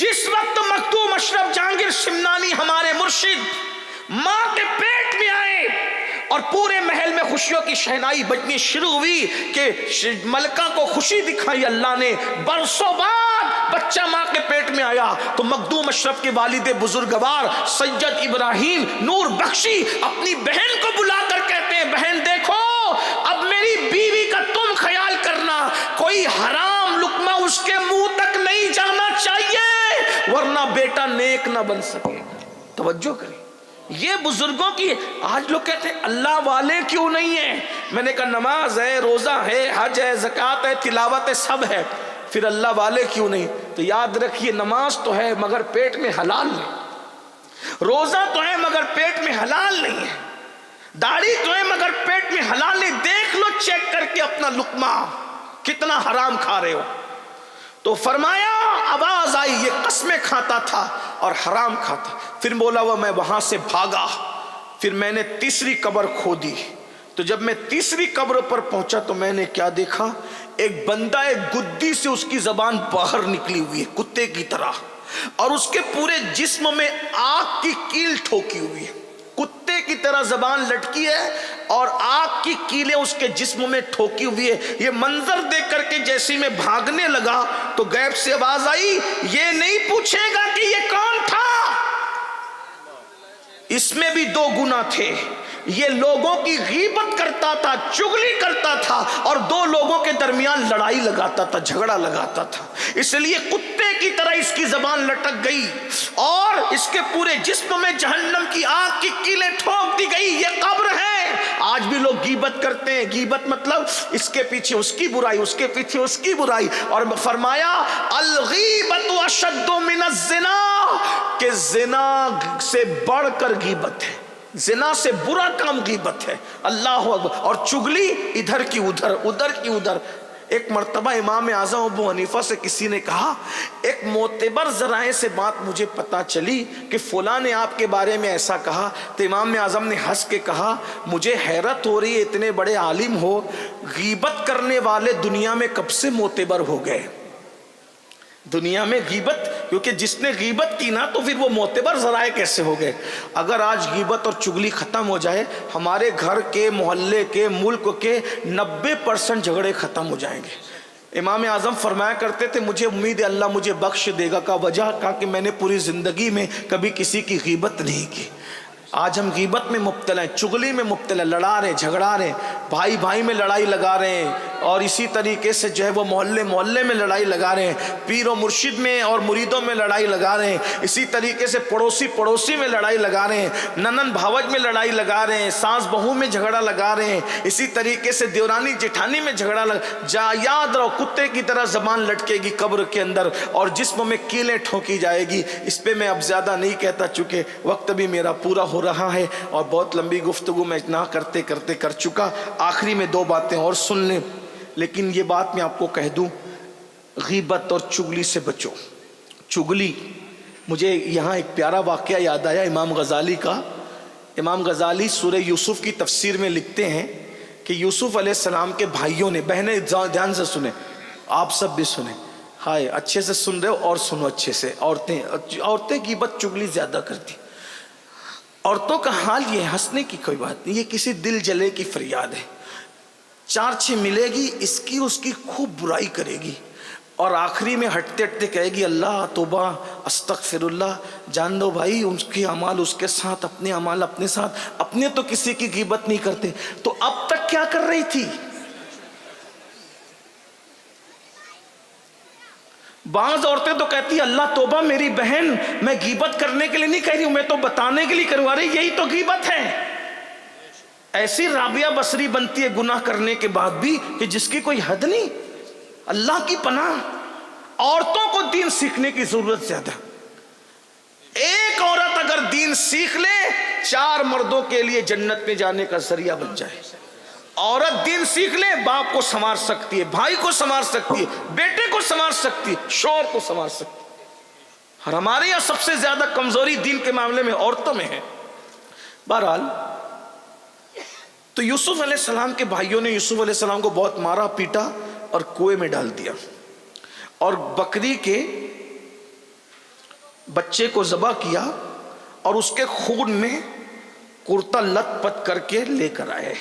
جس وقت مخدوم اشرف جہانگیر سمنانی ہمارے مرشد ماں کے پیٹ میں آئے اور پورے محل میں خوشیوں کی شہنائی بجنی شروع ہوئی کہ ملکہ کو خوشی دکھائی اللہ نے، برسوں بعد بچہ ماں کے پیٹ میں آیا تو مخدوم اشرف کے والد بزرگوار سید ابراہیم نور بخشی اپنی بہن کو بلا کر کہتے ہیں بہن دیکھو اب میری بیوی کا تم خیال کرنا، کوئی حرام لقمہ اس کے منہ تک نہیں جانا چاہیے ورنہ بیٹا نیک نہ بن سکے۔ توجہ کریں، یہ بزرگوں کی۔ آج لوگ کہتے ہیں اللہ والے کیوں نہیں ہیں؟ میں نے کہا نماز ہے، روزہ ہے، حج ہے، زکوٰۃ ہے، تلاوت ہے، سب ہے، پھر اللہ والے کیوں نہیں؟ تو یاد رکھیے نماز تو ہے مگر پیٹ میں حلال نہیں، روزہ تو ہے مگر پیٹ میں حلال نہیں ہے، داڑھی تو ہے مگر پیٹ میں حلال نہیں۔ دیکھ لو چیک کر کے اپنا لقمہ کتنا حرام کھا رہے ہو۔ تو فرمایا آواز آئی یہ قسمیں کھاتا تھا اور حرام کھاتا، پھر بولا وہ میں وہاں سے بھاگا، پھر میں نے تیسری قبر کھودی، تو جب میں تیسری قبر پر پہنچا تو میں نے کیا دیکھا، ایک بندہ ایک گدی سے اس کی زبان باہر نکلی ہوئی ہے کتے کی طرح، اور اس کے پورے جسم میں آگ کی کیل ٹھوکی ہوئی ہے، کتے کی طرح زبان لٹکی ہے اور آگ کی کیلیں اس کے جسم میں ٹھوکی ہوئی ہے۔ یہ منظر دیکھ کر کے جیسے میں بھاگنے لگا تو غیب سے آواز آئی یہ نہیں پوچھے گا کہ یہ کون تھا، اس میں بھی 2 گناہ تھے. یہ لوگوں کی غیبت کرتا تھا, چغلی کرتا تھا, اور 2 لوگوں کے درمیان لڑائی لگاتا تھا, جھگڑا لگاتا تھا. اس لیے کتے کی طرح اس کی زبان لٹک گئی اور اس کے پورے جسم میں جہنم کی آگ کی کیلیں ٹھونک دی گئی. یہ قبر ہے. آج بھی لوگ غیبت کرتے ہیں. غیبت مطلب اس کے پیچھے اس کی برائی, اس کے پیچھے اس کی برائی. اور فرمایا الغیبت اشد من الزنا, کہ زنا سے بڑھ کر غیبت ہے. زنا سے برا کام غیبت ہے. اللہ اکبر. اور چغلی ادھر کی ادھر, ادھر کی ادھر. ایک مرتبہ امام اعظم ابو حنیفہ سے کسی نے کہا, ایک معتبر ذرائع سے بات مجھے پتا چلی کہ فلاں نے آپ کے بارے میں ایسا کہا. تو امام اعظم نے ہنس کے کہا, مجھے حیرت ہو رہی ہے, اتنے بڑے عالم ہو, غیبت کرنے والے دنیا میں کب سے معتبر ہو گئے؟ دنیا میں غیبت, کیونکہ جس نے غیبت کی نا تو پھر وہ معتبر ذرائع کیسے ہو گئے؟ اگر آج غیبت اور چغلی ختم ہو جائے, ہمارے گھر کے, محلے کے, ملک کے 90% جھگڑے ختم ہو جائیں گے. امام اعظم فرمایا کرتے تھے, مجھے امید ہے اللہ مجھے بخش دے گا. کا وجہ کہا کہ میں نے پوری زندگی میں کبھی کسی کی غیبت نہیں کی. آج ہم غیبت میں مبتلا ہیں, چغلی میں مبتلا, لڑا رہے, جھگڑا رہے, بھائی بھائی میں لڑائی لگا رہے ہیں, اور اسی طریقے سے جو ہے وہ محلے محلے میں لڑائی لگا رہے ہیں, پیر و مرشد میں اور مریدوں میں لڑائی لگا رہے ہیں, اسی طریقے سے پڑوسی پڑوسی میں لڑائی لگا رہے ہیں, ننن بھاوج میں لڑائی لگا رہے ہیں, ساس بہو میں جھگڑا لگا رہے ہیں, اسی طریقے سے دیورانی جٹھانی میں جھگڑا لگا. یاد رہو, کتے کی طرح زبان لٹکے گی قبر کے اندر اور جسم میں کیلیں ٹھونکی جائے گی. اس پہ میں اب زیادہ نہیں کہتا, چونکہ وقت بھی میرا پورا ہو رہا ہے اور بہت لمبی گفتگو میں نہ کرتے کرتے کر چکا. آخری میں 2 باتیں اور سن لیں, لیکن یہ بات میں آپ کو کہہ دوں, غیبت اور چغلی سے بچو. چغلی, مجھے یہاں ایک پیارا واقعہ یاد آیا امام غزالی کا. امام غزالی سورہ یوسف کی تفسیر میں لکھتے ہیں کہ یوسف علیہ السلام کے بھائیوں نے, بہنیں دھیان سے سنیں, آپ سب بھی سنیں, ہائے اچھے سے سن رہے ہو اور سنو اچھے سے. عورتیں غیبت چغلی زیادہ کرتی. عورتوں کا حال یہ, ہنسنے کی کوئی بات نہیں, یہ کسی دل جلے کی فریاد ہے. 4-6 ملے گی, اس کی خوب برائی کرے گی, اور آخری میں ہٹتے ہٹتے کہے گی اللہ توبہ استغفر اللہ. جان دو بھائی, ان کے اعمال اس کے ساتھ, اپنے اعمال اپنے ساتھ. اپنے تو کسی کی غیبت نہیں کرتے, تو اب تک کیا کر رہی تھی؟ بعض عورتیں تو کہتی اللہ توبہ میری بہن, میں غیبت کرنے کے لیے نہیں کہہ رہی ہوں, میں تو بتانے کے لیے کروں. ارے یہی تو غیبت ہے. ایسی رابعہ بصری بنتی ہے گناہ کرنے کے بعد بھی کہ جس کی کوئی حد نہیں. اللہ کی پناہ, عورتوں کو دین سیکھنے کی ضرورت زیادہ. ایک عورت اگر دین سیکھ لے, 4 مردوں کے لیے جنت میں جانے کا ذریعہ بن جائے. عورت دین سیکھ لے, باپ کو سنوار سکتی ہے, بھائی کو سنوار سکتی ہے, بیٹے کو سنوار سکتی ہے, شوہر کو سنوار سکتی ہے. اور ہمارے یہاں سب سے زیادہ کمزوری دین کے معاملے میں عورتوں میں ہے. بہرحال, تو یوسف علیہ السلام کے بھائیوں نے یوسف علیہ السلام کو بہت مارا پیٹا اور کنویں میں ڈال دیا, اور بکری کے بچے کو ذبح کیا, اور اس کے خون میں کرتا لت پت کر کے لے کر آئے,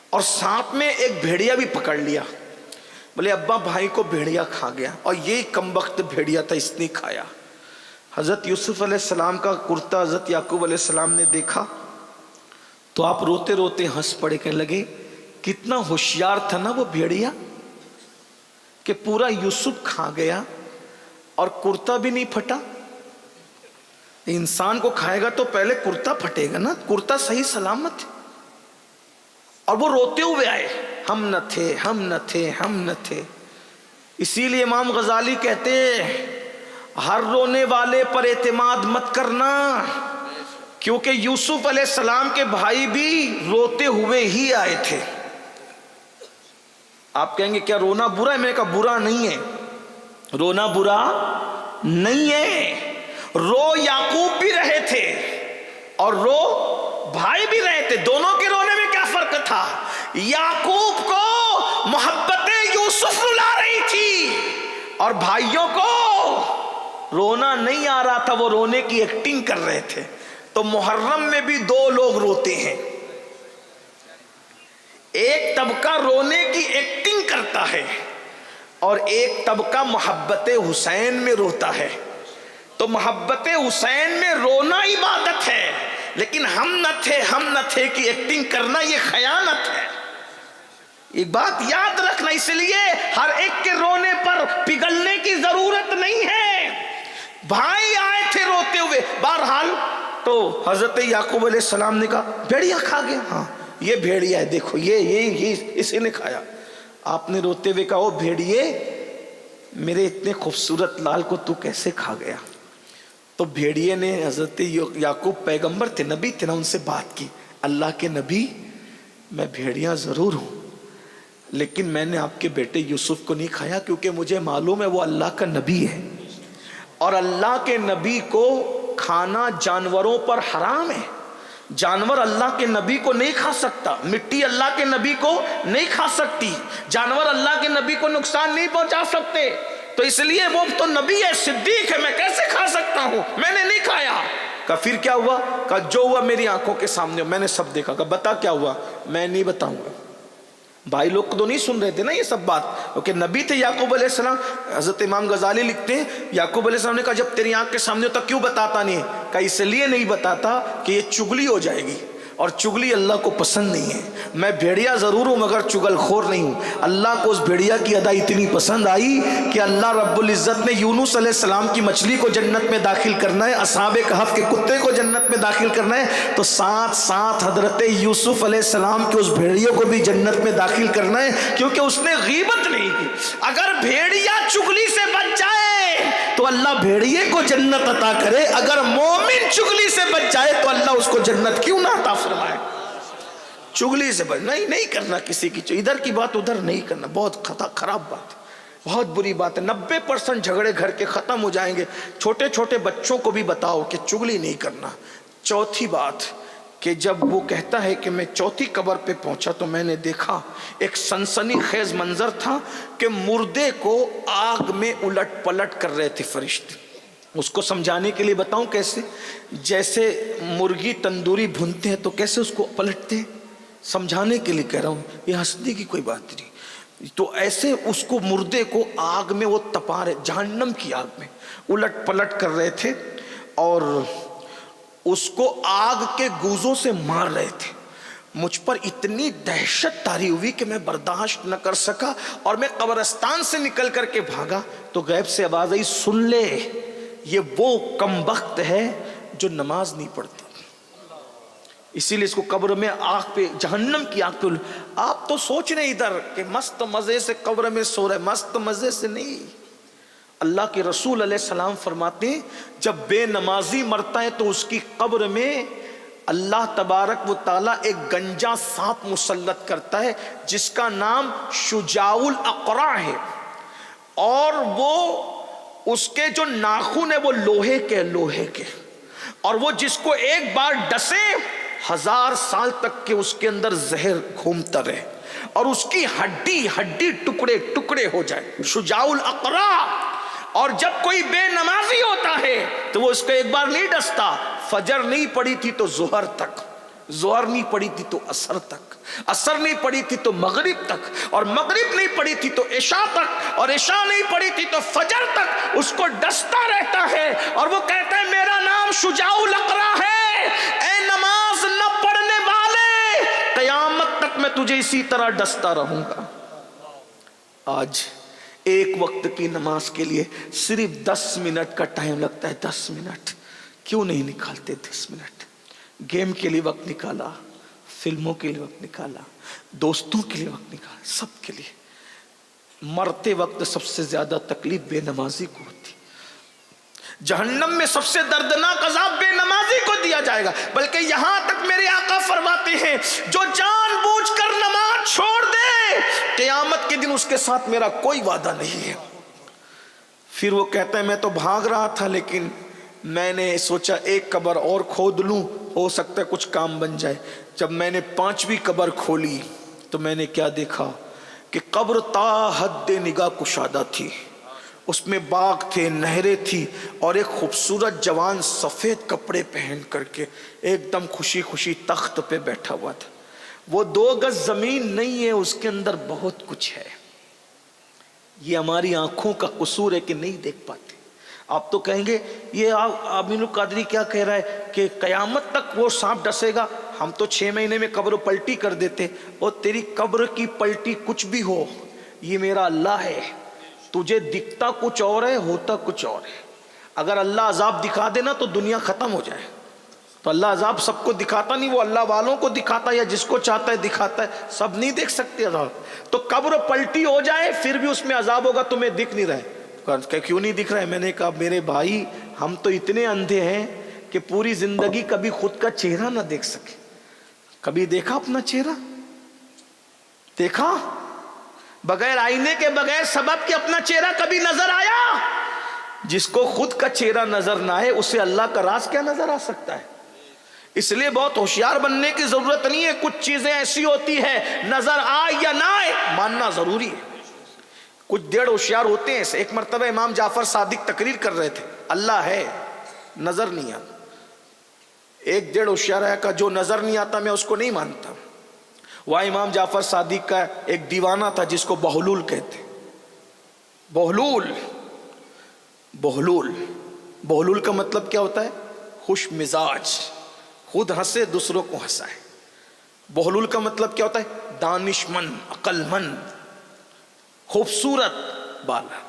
اور ساتھ میں ایک بھیڑیا بھی پکڑ لیا. بولے ابا بھائی کو بھیڑیا کھا گیا, اور یہی کمبخت بھیڑیا تھا, اس نے کھایا. حضرت یوسف علیہ السلام کا کرتا حضرت یعقوب علیہ السلام نے دیکھا تو آپ روتے روتے ہنس پڑے, کہنے لگے کتنا ہوشیار تھا نا وہ بھیڑیا, کہ پورا یوسف کھا گیا اور کرتا بھی نہیں پھٹا. انسان کو کھائے گا تو پہلے کرتا پھٹے گا نا, کرتا صحیح سلامت. اور وہ روتے ہوئے آئے, ہم نہ تھے, ہم نہ تھے, ہم نہ تھے. اسی لیے امام غزالی کہتے ہر رونے والے پر اعتماد مت کرنا, کیونکہ یوسف علیہ السلام کے بھائی بھی روتے ہوئے ہی آئے تھے. آپ کہیں گے کیا رونا برا ہے؟ میں نے کہا برا نہیں ہے, رونا برا نہیں ہے. رو یعقوب بھی رہے تھے اور رو بھائی بھی رہے تھے, دونوں کے رونے میں کیا فرق تھا؟ یعقوب کو محبت یوسف رلا رہی تھی اور بھائیوں کو رونا نہیں آ رہا تھا, وہ رونے کی ایکٹنگ کر رہے تھے. تو محرم میں بھی 2 لوگ روتے ہیں, ایک طبقہ رونے کی ایکٹنگ کرتا ہے اور ایک طبقہ محبت حسین میں روتا ہے. تو محبت حسین میں رونا عبادت ہے, لیکن ہم نہ تھے کی ایکٹنگ کرنا یہ خیانت ہے. ایک بات یاد رکھنا، اس لیے ہر ایک کے رونے پر پگھلنے کی ضرورت نہیں ہے. بھائی آئے تھے روتے ہوئے. بہرحال تو حضرت یعقوب علیہ السلام نے کہا بھیڑیا کھا گیا. ہاں یہ بھیڑیا ہے، دیکھو یہ اسی نے کھایا. آپ نے روتے ہوئے کہا او بھیڑیے، میرے اتنے خوبصورت لال کو تو کیسے کھا گیا؟ تو بھیڑیے نے، حضرت یعقوب پیغمبر تھے، نبی تھے نا، ان سے بات کی. اللہ کے نبی، میں بھیڑیا ضرور ہوں لیکن میں نے آپ کے بیٹے یوسف کو نہیں کھایا، کیونکہ مجھے معلوم ہے وہ اللہ کا نبی ہے اور اللہ کے نبی کو کھانا جانوروں پر حرام ہے. جانور اللہ کے نبی کو نہیں کھا سکتا، مٹی اللہ کے نبی کو نہیں کھا سکتی، جانور اللہ کے نبی کو نقصان نہیں پہنچا سکتے. تو اس لیے وہ تو نبی ہے، صدیق ہے، میں کیسے کھا سکتا ہوں؟ میں نے نہیں کھایا. کہا پھر کیا ہوا؟ کہا جو ہوا میری آنکھوں کے سامنے، میں نے سب دیکھا. کہا بتا کیا ہوا؟ میں نہیں بتاؤں گا. بھائی لوگ تو نہیں سن رہے تھے نا یہ سب بات، کیونکہ نبی تھے یعقوب علیہ السلام. حضرت امام غزالی لکھتے ہیں یعقوب علیہ السلام نے کہا جب تیری آنکھ کے سامنے ہوتا کیوں بتاتا نہیں ہے؟ کہا اس لیے نہیں بتاتا کہ یہ چگلی ہو جائے گی، اور چگلی اللہ کو پسند نہیں ہے. میں بھیڑیا ضرور ہوں مگر چگل خور نہیں ہوں. اللہ کو اس بھیڑیا کی ادا اتنی پسند آئی کہ اللہ رب العزت نے یونس علیہ السلام کی مچھلی کو جنت میں داخل کرنا ہے، اصحاب کہف کے کتے کو جنت میں داخل کرنا ہے، تو ساتھ ساتھ حضرت یوسف علیہ السلام کے اس بھیڑیے کو بھی جنت میں داخل کرنا ہے، کیونکہ اس نے غیبت نہیں کی. اگر بھیڑیا چگلی سے بچ جائے تو اللہ بھیڑیے کو جنت عطا کرے، اگر مومن چگلی سے بچ جائے تو اللہ اس کو جنت کیوں نہ عطا فرمائے. چگلی سے بچ نہیں کرنا کسی کی، ادھر کی بات ادھر نہیں کرنا، بہت خراب بات ہے، بہت بری بات ہے. 90% جھگڑے گھر کے ختم ہو جائیں گے. چھوٹے چھوٹے بچوں کو بھی بتاؤ کہ چگلی نہیں کرنا. چوتھی بات کہ جب وہ کہتا ہے کہ میں چوتھی قبر پہ پہنچا تو میں نے دیکھا ایک سنسنی خیز منظر تھا کہ مردے کو آگ میں الٹ پلٹ کر رہے تھے فرشتے. اس کو سمجھانے کے لیے بتاؤں کیسے؟ جیسے مرغی تندوری بھونتے ہیں تو کیسے اس کو پلٹتے ہیں، سمجھانے کے لیے کہہ رہا ہوں، یہ ہنسنے کی کوئی بات نہیں. تو ایسے اس کو مردے کو آگ میں وہ تپا رہے، جہنم کی آگ میں الٹ پلٹ کر رہے تھے اور اس کو آگ کے گوزوں سے مار رہے تھے. مجھ پر اتنی دہشت طاری ہوئی کہ میں برداشت نہ کر سکا اور میں قبرستان سے نکل کر کے بھاگا. تو غیب سے آواز آئی سن لے، یہ وہ کمبخت ہے جو نماز نہیں پڑھتا، اسی لیے اس کو قبر میں آگ پہ، جہنم کی آگ پہ. آپ تو سوچ رہے ادھر کہ مست مزے سے قبر میں سو رہے، مست مزے سے نہیں. اللہ کے رسول علیہ السلام فرماتے ہیں جب بے نمازی مرتا ہے تو اس کی قبر میں اللہ تبارک و تعالیٰ ایک گنجا سانپ مسلط کرتا ہے جس کا نام شجاع الاقرع ہے، اور وہ اس کے جو ناخن ہے وہ لوہے کے، اور وہ جس کو ایک بار ڈسے 1000 سال تک کے اس کے اندر زہر گھومتا رہے اور اس کی ہڈی ٹکڑے ٹکڑے ہو جائے. شجاع الاقرع. اور جب کوئی بے نمازی ہوتا ہے تو وہ اس کو ایک بار نہیں ڈستا، فجر نہیں پڑی تھی تو ظہر تک، ظہر نہیں پڑی تھی تو عصر تک، عصر نہیں پڑی تھی تو مغرب تک، اور مغرب نہیں پڑی تھی تو عشاء تک، اور عشاء نہیں پڑی تھی تو فجر تک اس کو ڈستا رہتا ہے. اور وہ کہتا ہے میرا نام شجاع الاقرع ہے، اے نماز نہ پڑھنے والے، قیامت تک میں تجھے اسی طرح ڈستا رہوں گا. آج ایک وقت کی نماز کے لیے صرف 10 منٹ کا ٹائم لگتا ہے. 10 منٹ کیوں نہیں نکالتے؟ 10 منٹ گیم کے لیے وقت نکالا، فلموں کے لیے وقت نکالا، دوستوں کے لیے وقت نکالا، سب کے لیے. مرتے وقت سب سے زیادہ تکلیف بے نمازی کو ہوتی. جہنم میں سب سے دردناک عذاب بے نمازی کو دیا جائے گا. بلکہ یہاں تک میرے آقا فرماتے ہیں جو جان بوجھ کر نماز چھوڑ دے قیامت کے دن اس کے ساتھ میرا کوئی وعدہ نہیں ہے. پھر وہ کہتا ہے میں تو بھاگ رہا تھا لیکن میں نے سوچا ایک قبر اور کھود لوں، ہو سکتا ہے کچھ کام بن جائے. جب میں نے 5ویں قبر کھولی تو میں نے کیا دیکھا کہ قبر تا حد نگاہ کشادہ تھی. اس میں باغ تھے، نہریں تھی، اور ایک خوبصورت جوان سفید کپڑے پہن کر کے ایک دم خوشی خوشی تخت پہ بیٹھا ہوا تھا. وہ 2 گز زمین نہیں ہے، اس کے اندر بہت کچھ ہے. یہ ہماری آنکھوں کا قصور ہے کہ نہیں دیکھ پاتے. آپ تو کہیں گے یہ امین القادری کیا کہہ رہا ہے کہ قیامت تک وہ سانپ ڈسے گا، ہم تو 6 مہینے میں قبر پلٹی کر دیتے. اور تیری قبر کی پلٹی کچھ بھی ہو، یہ میرا اللہ ہے، تجھے دکھتا کچھ اور ہے، ہوتا کچھ اور ہے. اگر اللہ عذاب دکھا دینا تو دنیا ختم ہو جائے. تو اللہ عذاب سب کو دکھاتا نہیں، وہ اللہ والوں کو دکھاتا ہے یا جس کو چاہتا ہے دکھاتا ہے. سب نہیں دیکھ سکتے عذاب. تو قبر پلٹی ہو جائے پھر بھی اس میں عذاب ہوگا، تمہیں دکھ نہیں رہا ہے. کہ کیوں نہیں دکھ رہا ہے؟ میں نے کہا میرے بھائی ہم تو اتنے اندھے ہیں کہ پوری زندگی کبھی خود کا چہرہ نہ دیکھ سکے. کبھی دیکھا اپنا چہرہ؟ دیکھا؟ بغیر آئینے کے، بغیر سبب کے اپنا چہرہ کبھی نظر آیا؟ جس کو خود کا چہرہ نظر نہ آئے اسے اللہ کا راز کیا نظر آ سکتا ہے؟ اس لیے بہت ہوشیار بننے کی ضرورت نہیں ہے. کچھ چیزیں ایسی ہوتی ہے نظر آئے یا نہ آئے ماننا ضروری ہے. کچھ ڈیڑھ ہوشیار ہوتے ہیں. ایک مرتبہ امام جعفر صادق تقریر کر رہے تھے، اللہ ہے نظر نہیں آتا. ایک ڈیڑھ ہوشیار ہے کہ جو نظر نہیں آتا میں اس کو نہیں مانتا. وہاں امام جعفر صادق کا ایک دیوانہ تھا جس کو بہلول کہتے. بہلول بہلول بہلول کا مطلب کیا ہوتا ہے؟ خوش مزاج، خود ہنسے دوسروں کو ہنسائے. بہلول کا مطلب کیا ہوتا ہے؟ دانش مند، عقل مند، خوبصورت بالا.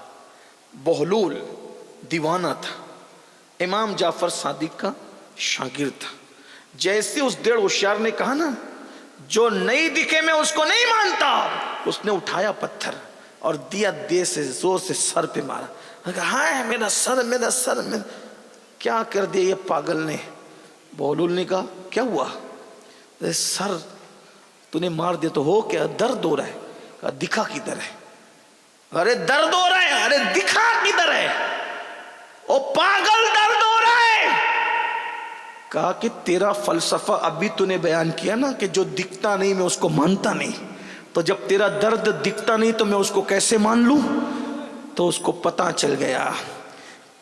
بہلول دیوانہ تھا، امام جعفر صادق کا شاگرد تھا. جیسے اس ڈیڑھ ہوشیار نے کہا نا جو نہیں دکھے میں اس کو نہیں مانتا، اس نے اٹھایا پتھر اور دیا دے سے زور سے سر پہ مارا. کہا ہائے میرا سر، میرا سر. کیا کر دیا یہ پاگل نے؟ بہلول نے کہا کیا ہوا؟ سر تو نے مار دیا تو ہو کیا؟ درد ہو رہا ہے. کہا دکھا کدھر ہے؟ ارے درد ہو رہا ہے. ارے دکھا کدھر ہے؟ او پاگل درد ہو رہا ہے. کہا کہ تیرا فلسفہ ابھی تو نے بیان کیا نا کہ جو دکھتا نہیں میں اس کو مانتا نہیں. تو جب تیرا درد دکھتا نہیں تو میں اس کو کیسے مان لوں؟ تو اس کو پتا چل گیا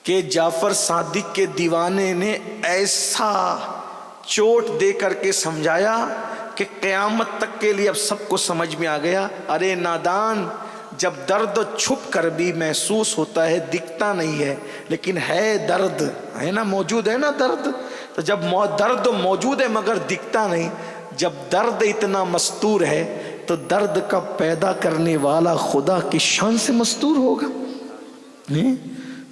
کہ جعفر صادق کے دیوانے نے ایسا چوٹ دے کر کے سمجھایا کہ قیامت تک کے لیے اب سب کو سمجھ میں آ گیا. ارے نادان، جب درد چھپ کر بھی محسوس ہوتا ہے، دکھتا نہیں ہے لیکن ہے درد، ہے نا، موجود ہے نا درد. تو جب درد موجود ہے مگر دکھتا نہیں، جب درد اتنا مستور ہے تو درد کا پیدا کرنے والا خدا کی شان سے مستور ہوگا.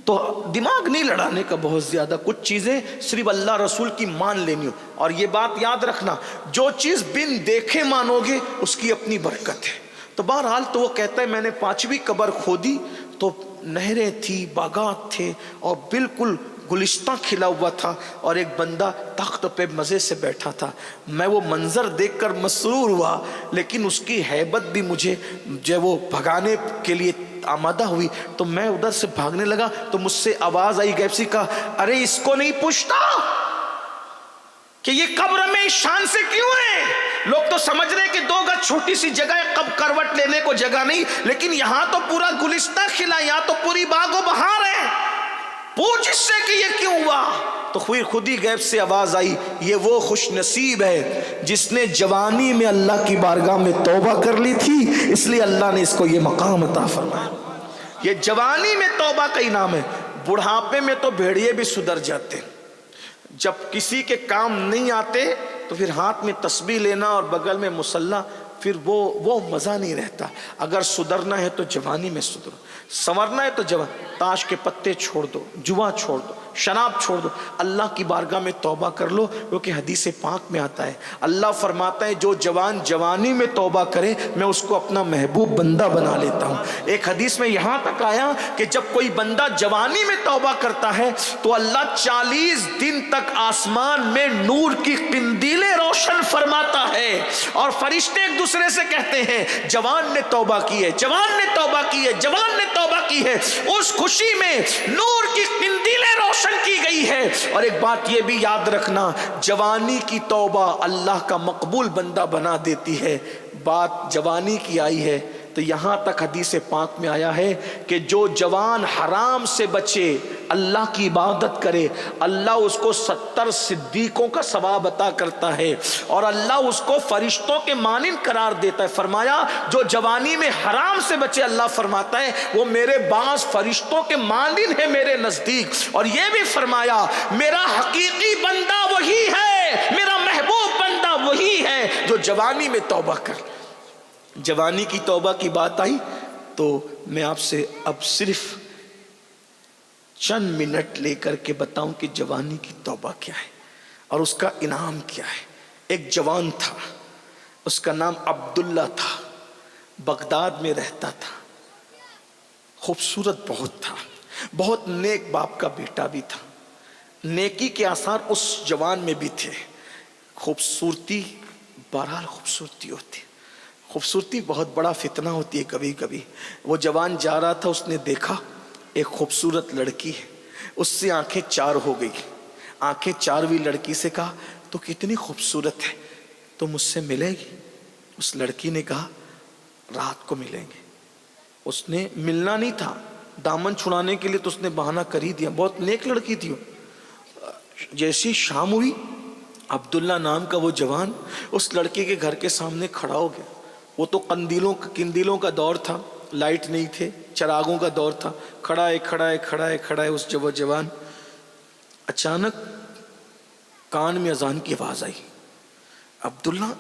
تو دماغ نہیں لڑانے کا بہت زیادہ. کچھ چیزیں صرف اللہ رسول کی مان لینی ہو. اور یہ بات یاد رکھنا، جو چیز بن دیکھے مانو گے اس کی اپنی برکت ہے. تو بہرحال تو وہ کہتا ہے میں نے 5ویں قبر کھودی تو نہریں تھی، باغات تھے اور بالکل گلستہ کھلا ہوا تھا اور ایک بندہ تخت پہ مزے سے بیٹھا تھا. میں وہ منظر دیکھ کر مسرور ہوا لیکن اس کی ہیبت بھی مجھے جو وہ بھگانے کے لیے آمادہ ہوئی. تو میں ادھر سے بھاگنے لگا تو مجھ سے آواز آئی غیب سے، کہا ارے اس کو نہیں پوچھتا کہ یہ قبر میں اس شان سے کیوں ہے؟ لوگ تو سمجھ رہے کہ 2 گز چھوٹی سی جگہ ہے، کب کروٹ لینے کو جگہ نہیں، لیکن یہاں تو پورا گلستہ کھلا، یہاں تو پوری باغ و بہار ہے. پوچھ اس سے کہ یہ کیوں ہوا؟ تو خود ہی غیب سے آواز آئی، یہ وہ خوش نصیب ہے جس نے جوانی میں اللہ کی بارگاہ میں توبہ کر لی تھی، اس لیے اللہ نے اس کو یہ مقام عطا فرمایا. یہ جوانی میں توبہ کا انعام ہے. بڑھاپے میں تو بھیڑیے بھی سدھر جاتے. جب کسی کے کام نہیں آتے تو پھر ہاتھ میں تسبیح لینا اور بغل میں مصلی، پھر وہ مزہ نہیں رہتا. اگر سدھرنا ہے تو جوانی میں سدھرو، سنورنا ہے تو تاش کے پتے چھوڑ دو، جوا چھوڑ دو، شراب چھوڑ دو، اللہ کی بارگاہ میں توبہ کر لو. کیونکہ حدیث پاک میں آتا ہے اللہ فرماتا ہے جو جوان جوانی میں توبہ کرے میں اس کو اپنا محبوب بندہ بنا لیتا ہوں. ایک حدیث میں یہاں تک آیا کہ جب کوئی بندہ جوانی میں توبہ کرتا ہے تو اللہ 40 دن تک آسمان میں نور کی قندیلیں روشن فرماتا ہے اور فرشتے ایک دوسرے سے کہتے ہیں جوان نے توبہ کی ہے، جوان نے توبہ کی ہے، جوان نے توبہ کی ہے. اس خوشی میں نور کی قندیلیں روشن کی گئی ہے. اور ایک بات یہ بھی یاد رکھنا، جوانی کی توبہ اللہ کا مقبول بندہ بنا دیتی ہے. بات جوانی کی آئی ہے تو تو یہاں تک حدیث پاک میں آیا ہے کہ جو جوان حرام سے بچے، اللہ کی عبادت کرے، اللہ اس کو 70 صدیقوں کا ثواب عطا کرتا ہے اور اللہ اس کو فرشتوں کے مانند قرار دیتا ہے۔ فرمایا جو جوانی میں حرام سے بچے، اللہ فرماتا ہے وہ میرے بعض فرشتوں کے مانند ہے میرے نزدیک۔ اور یہ بھی فرمایا میرا حقیقی بندہ وہی ہے، میرا محبوب بندہ وہی ہے جو جوانی میں توبہ کر۔ جوانی کی توبہ کی بات آئی تو میں آپ سے اب صرف چند منٹ لے کر کے بتاؤں کہ جوانی کی توبہ کیا ہے اور اس کا انعام کیا ہے۔ ایک جوان تھا، اس کا نام عبداللہ تھا، بغداد میں رہتا تھا، خوبصورت بہت تھا، بہت نیک باپ کا بیٹا بھی تھا، نیکی کے آثار اس جوان میں بھی تھے۔ خوبصورتی بہرحال خوبصورتی ہوتی، خوبصورتی بہت بڑا فتنہ ہوتی ہے کبھی کبھی۔ وہ جوان جا رہا تھا، اس نے دیکھا ایک خوبصورت لڑکی ہے، اس سے آنکھیں چار ہو گئی۔ آنکھیں چار ہوئی لڑکی سے کہا تو کتنی خوبصورت ہے، تو مجھ سے ملے گی؟ اس لڑکی نے کہا رات کو ملیں گے۔ اس نے ملنا نہیں تھا، دامن چھڑانے کے لیے تو اس نے بہانہ کر ہی دیا، بہت نیک لڑکی تھی وہ۔ جیسی شام ہوئی، عبداللہ نام کا وہ جوان اس لڑکی کے گھر کے سامنے کھڑا ہو گیا۔ وہ تو قندیلوں کا دور تھا، لائٹ نہیں تھے، چراغوں کا دور تھا۔ کھڑا ہے اس جوان۔ اچانک کان میں اذان کی آواز آئی۔ عبداللہ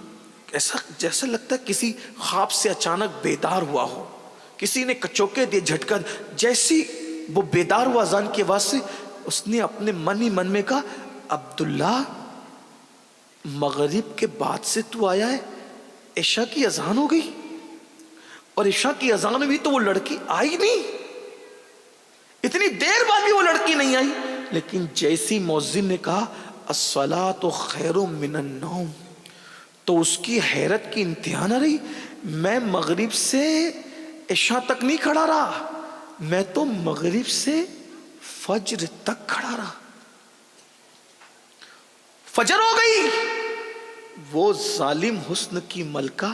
ایسا جیسا لگتا ہے کسی خواب سے اچانک بیدار ہوا ہو، کسی نے کچوکے دیے، جھٹکا۔ جیسی وہ بیدار ہوا اذان کی آواز سے، اس نے اپنے من ہی من میں کہا عبداللہ مغرب کے بعد سے تو آیا ہے، عشاء کی اذان ہو گئی، اور عشاء کی اذان ہوئی تو وہ لڑکی آئی نہیں، اتنی دیر بعد بھی وہ لڑکی نہیں آئی۔ لیکن جیسی مؤذن نے کہا الصلاۃ خیر من النوم، تو اس کی حیرت کی انتہا نہ رہی۔ میں مغرب سے عشاء تک نہیں کھڑا رہا، میں تو مغرب سے فجر تک کھڑا رہا۔ فجر ہو گئی، وہ ظالم حسن کی ملکہ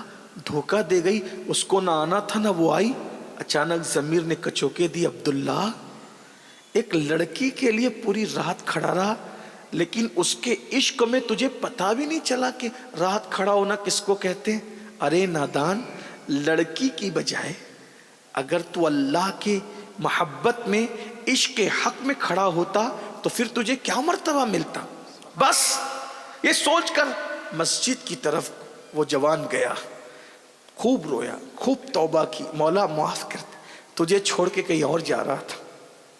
دھوکہ دے گئی، اس کو نہ آنا تھا نہ وہ آئی۔ اچانک ضمیر نے کچوکے دی، عبداللہ ایک لڑکی کے لیے پوری رات کھڑا رہا، لیکن اس کے عشق میں تجھے پتا بھی نہیں چلا کہ رات کھڑا ہونا کس کو کہتے ہیں۔ ارے نادان، لڑکی کی بجائے اگر تو اللہ کے محبت میں عشق کے حق میں کھڑا ہوتا تو پھر تجھے کیا مرتبہ ملتا۔ بس یہ سوچ کر مسجد کی طرف وہ جوان گیا، خوب رویا، خوب توبہ کی، مولا معاف کر دے، تجھے چھوڑ کے کہیں اور جا رہا تھا،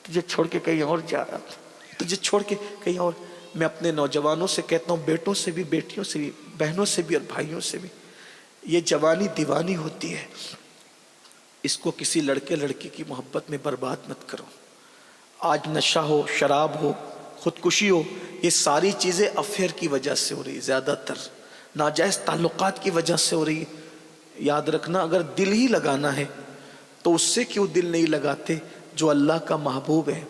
تجھے چھوڑ کے کہیں اور جا رہا تھا، تجھے چھوڑ کے کہیں اور۔ میں اپنے نوجوانوں سے کہتا ہوں، بیٹوں سے بھی، بیٹیوں سے بھی، بہنوں سے بھی اور بھائیوں سے بھی، یہ جوانی دیوانی ہوتی ہے، اس کو کسی لڑکے لڑکی کی محبت میں برباد مت کرو۔ آج نشہ ہو، شراب ہو، خودکشی ہو، یہ ساری چیزیں افیئر کی وجہ سے ہو رہی، زیادہ تر ناجائز تعلقات کی وجہ سے ہو رہی۔ یاد رکھنا، اگر دل ہی لگانا ہے تو اس سے کیوں دل نہیں لگاتے جو اللہ کا محبوب ہے؟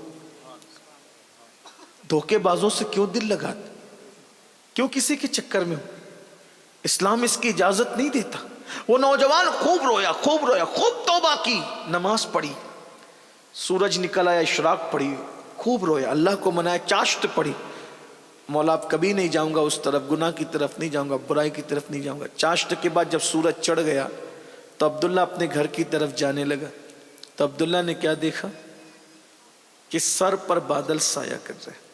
دھوکے بازوں سے کیوں دل لگاتے؟ کیوں کسی کے چکر میں ہو؟ اسلام اس کی اجازت نہیں دیتا۔ وہ نوجوان خوب رویا، خوب رویا، خوب توبہ کی، نماز پڑھی، سورج نکل آیا، اشراق پڑھی، خوب رویا، اللہ کو منایا، چاشت پڑھی، مولا اب کبھی نہیں جاؤں گا اس طرف، گناہ کی طرف نہیں جاؤں گا، برائی کی طرف نہیں جاؤں گا۔ چاشت کے بعد جب سورج چڑھ گیا تو عبداللہ اپنے گھر کی طرف جانے لگا، تو عبداللہ نے کیا دیکھا کہ سر پر بادل سایہ کر رہے۔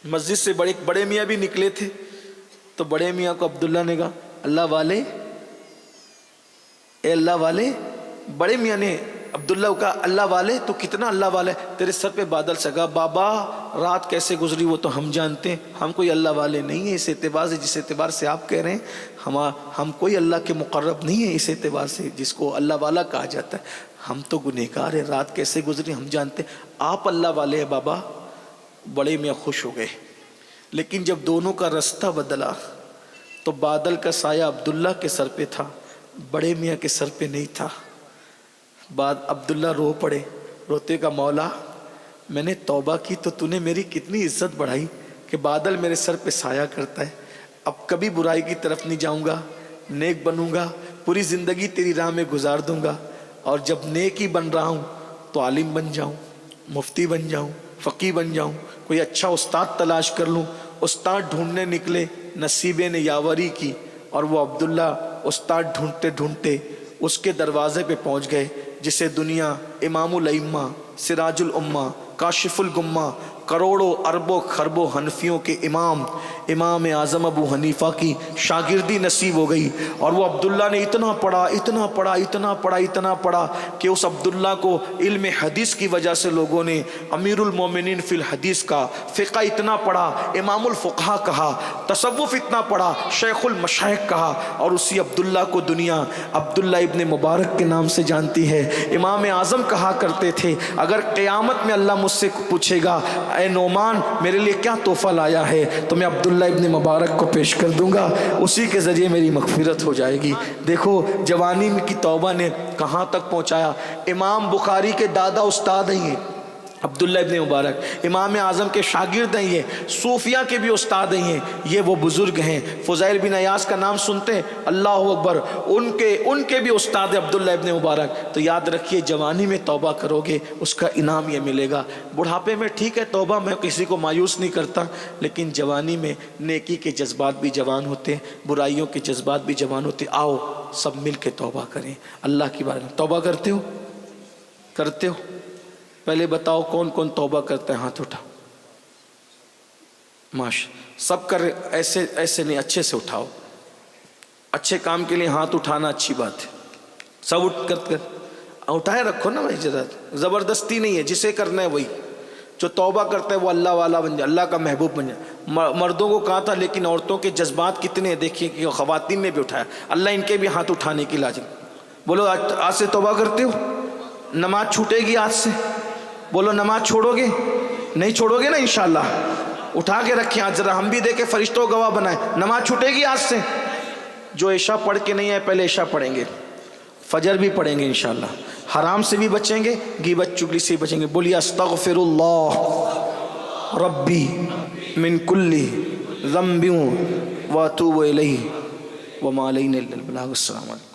مسجد سے بڑے میاں بھی نکلے تھے، تو بڑے میاں کو عبداللہ نے کہا اللہ والے، اے اللہ والے۔ بڑے میاں نے عبداللہ کو کہا اللہ والے، تو کتنا اللہ والے، تیرے سر پہ بادل سگا۔ بابا رات کیسے گزری وہ تو ہم جانتے ہیں، ہم کوئی اللہ والے نہیں ہیں اس اعتبار سے جس اعتبار سے آپ کہہ رہے ہیں، ہم کوئی اللہ کے مقرب نہیں ہیں اس اعتبار سے جس کو اللہ والا کہا جاتا ہے، ہم تو گنہگار ہیں، رات کیسے گزری ہم جانتے ہیں، آپ اللہ والے ہیں بابا۔ بڑے میاں خوش ہو گئے، لیکن جب دونوں کا رستہ بدلا تو بادل کا سایہ عبداللہ کے سر پہ تھا، بڑے میاں کے سر پہ نہیں تھا۔ بعد عبداللہ رو پڑے، روتے کا مولا میں نے توبہ کی تو تو نے میری کتنی عزت بڑھائی کہ بادل میرے سر پہ سایہ کرتا ہے، اب کبھی برائی کی طرف نہیں جاؤں گا، نیک بنوں گا، پوری زندگی تیری راہ میں گزار دوں گا۔ اور جب نیکی بن رہا ہوں تو عالم بن جاؤں، مفتی بن جاؤں، فقی بن جاؤں، کوئی اچھا استاد تلاش کر لوں۔ استاد ڈھونڈنے نکلے، نصیبے نے یاوری کی، اور وہ عبداللہ استاد ڈھونڈتے ڈھونڈتے اس کے دروازے پہ پہنچ گئے جسے دنیا امام الائمہ، سراج الامہ، کاشف الغمہ، کروڑوں اربوں خربوں حنفیوں کے امام اعظم ابو حنیفہ کی شاگردی نصیب ہو گئی۔ اور وہ عبداللہ نے اتنا پڑھا کہ اس عبداللہ کو علم حدیث کی وجہ سے لوگوں نے امیر المومنین فی الحدیث کا، فقہ اتنا پڑھا، امام الفقہا کہا، تصوف اتنا پڑھا، شیخ المشائخ کہا، اور اسی عبداللہ کو دنیا عبداللہ ابن مبارک کے نام سے جانتی ہے۔ امام اعظم کہا کرتے تھے اگر قیامت میں اللہ مجھ سے پوچھے گا اے نعمان میرے لیے کیا تحفہ لایا ہے، تو میں عبداللہ ابن مبارک کو پیش کر دوں گا، اسی کے ذریعے میری مغفرت ہو جائے گی۔ دیکھو جوانی کی توبہ نے کہاں تک پہنچایا۔ امام بخاری کے دادا استاد ہیں عبداللہ ابن مبارک، امام اعظم کے شاگرد ہیں یہ، صوفیہ کے بھی استاد ہیں یہ وہ بزرگ ہیں۔ فضیل بن عیاض کا نام سنتے ہیں، اللہ اکبر، ان کے بھی استاد عبداللہ ابن مبارک۔ تو یاد رکھیے جوانی میں توبہ کرو گے اس کا انعام یہ ملے گا۔ بڑھاپے میں ٹھیک ہے توبہ، میں کسی کو مایوس نہیں کرتا، لیکن جوانی میں نیکی کے جذبات بھی جوان ہوتے ہیں، برائیوں کے جذبات بھی جوان ہوتے ہیں۔ آؤ سب مل کے توبہ کریں اللہ کی بارگاہ میں۔ توبہ کرتے ہو؟ پہلے بتاؤ کون کون توبہ کرتا ہے، ہاتھ اٹھا۔ سب کر، ایسے نہیں، اچھے سے اٹھاؤ۔ اچھے کام کے لیے ہاتھ اٹھانا اچھی بات ہے، سب اٹھائے رکھو نا بھائی، زبردستی نہیں ہے، جسے کرنا ہے وہی۔ جو توبہ کرتا ہے وہ اللہ والا بن جائے، اللہ کا محبوب بن جائے۔ مردوں کو کہا تھا لیکن عورتوں کے جذبات کتنے ہیں دیکھیے کہ خواتین نے بھی اٹھایا، اللہ ان کے بھی ہاتھ اٹھانے کی لاجم۔ بولو آج سے توبہ کرتے ہو؟ نماز چھوٹے گی آج سے؟ بولو نماز چھوڑو گے؟ نہیں چھوڑو گے نا انشاءاللہ؟ اٹھا کے رکھیں آج، ذرا ہم بھی دیکھیں، فرشتوں گواہ بنائیں۔ نماز چھوٹے گی آج سے؟ جو عشاء پڑھ کے نہیں ہے پہلے عشاء پڑھیں گے، فجر بھی پڑھیں گے انشاءاللہ، حرام سے بھی بچیں گے، غیبت چگلی سے بھی بچیں گے۔ بولیے استغفر اللہ ربی من کل ذنب واتوب الیہ وما علینا الا البلاغ۔ السلام علیکم۔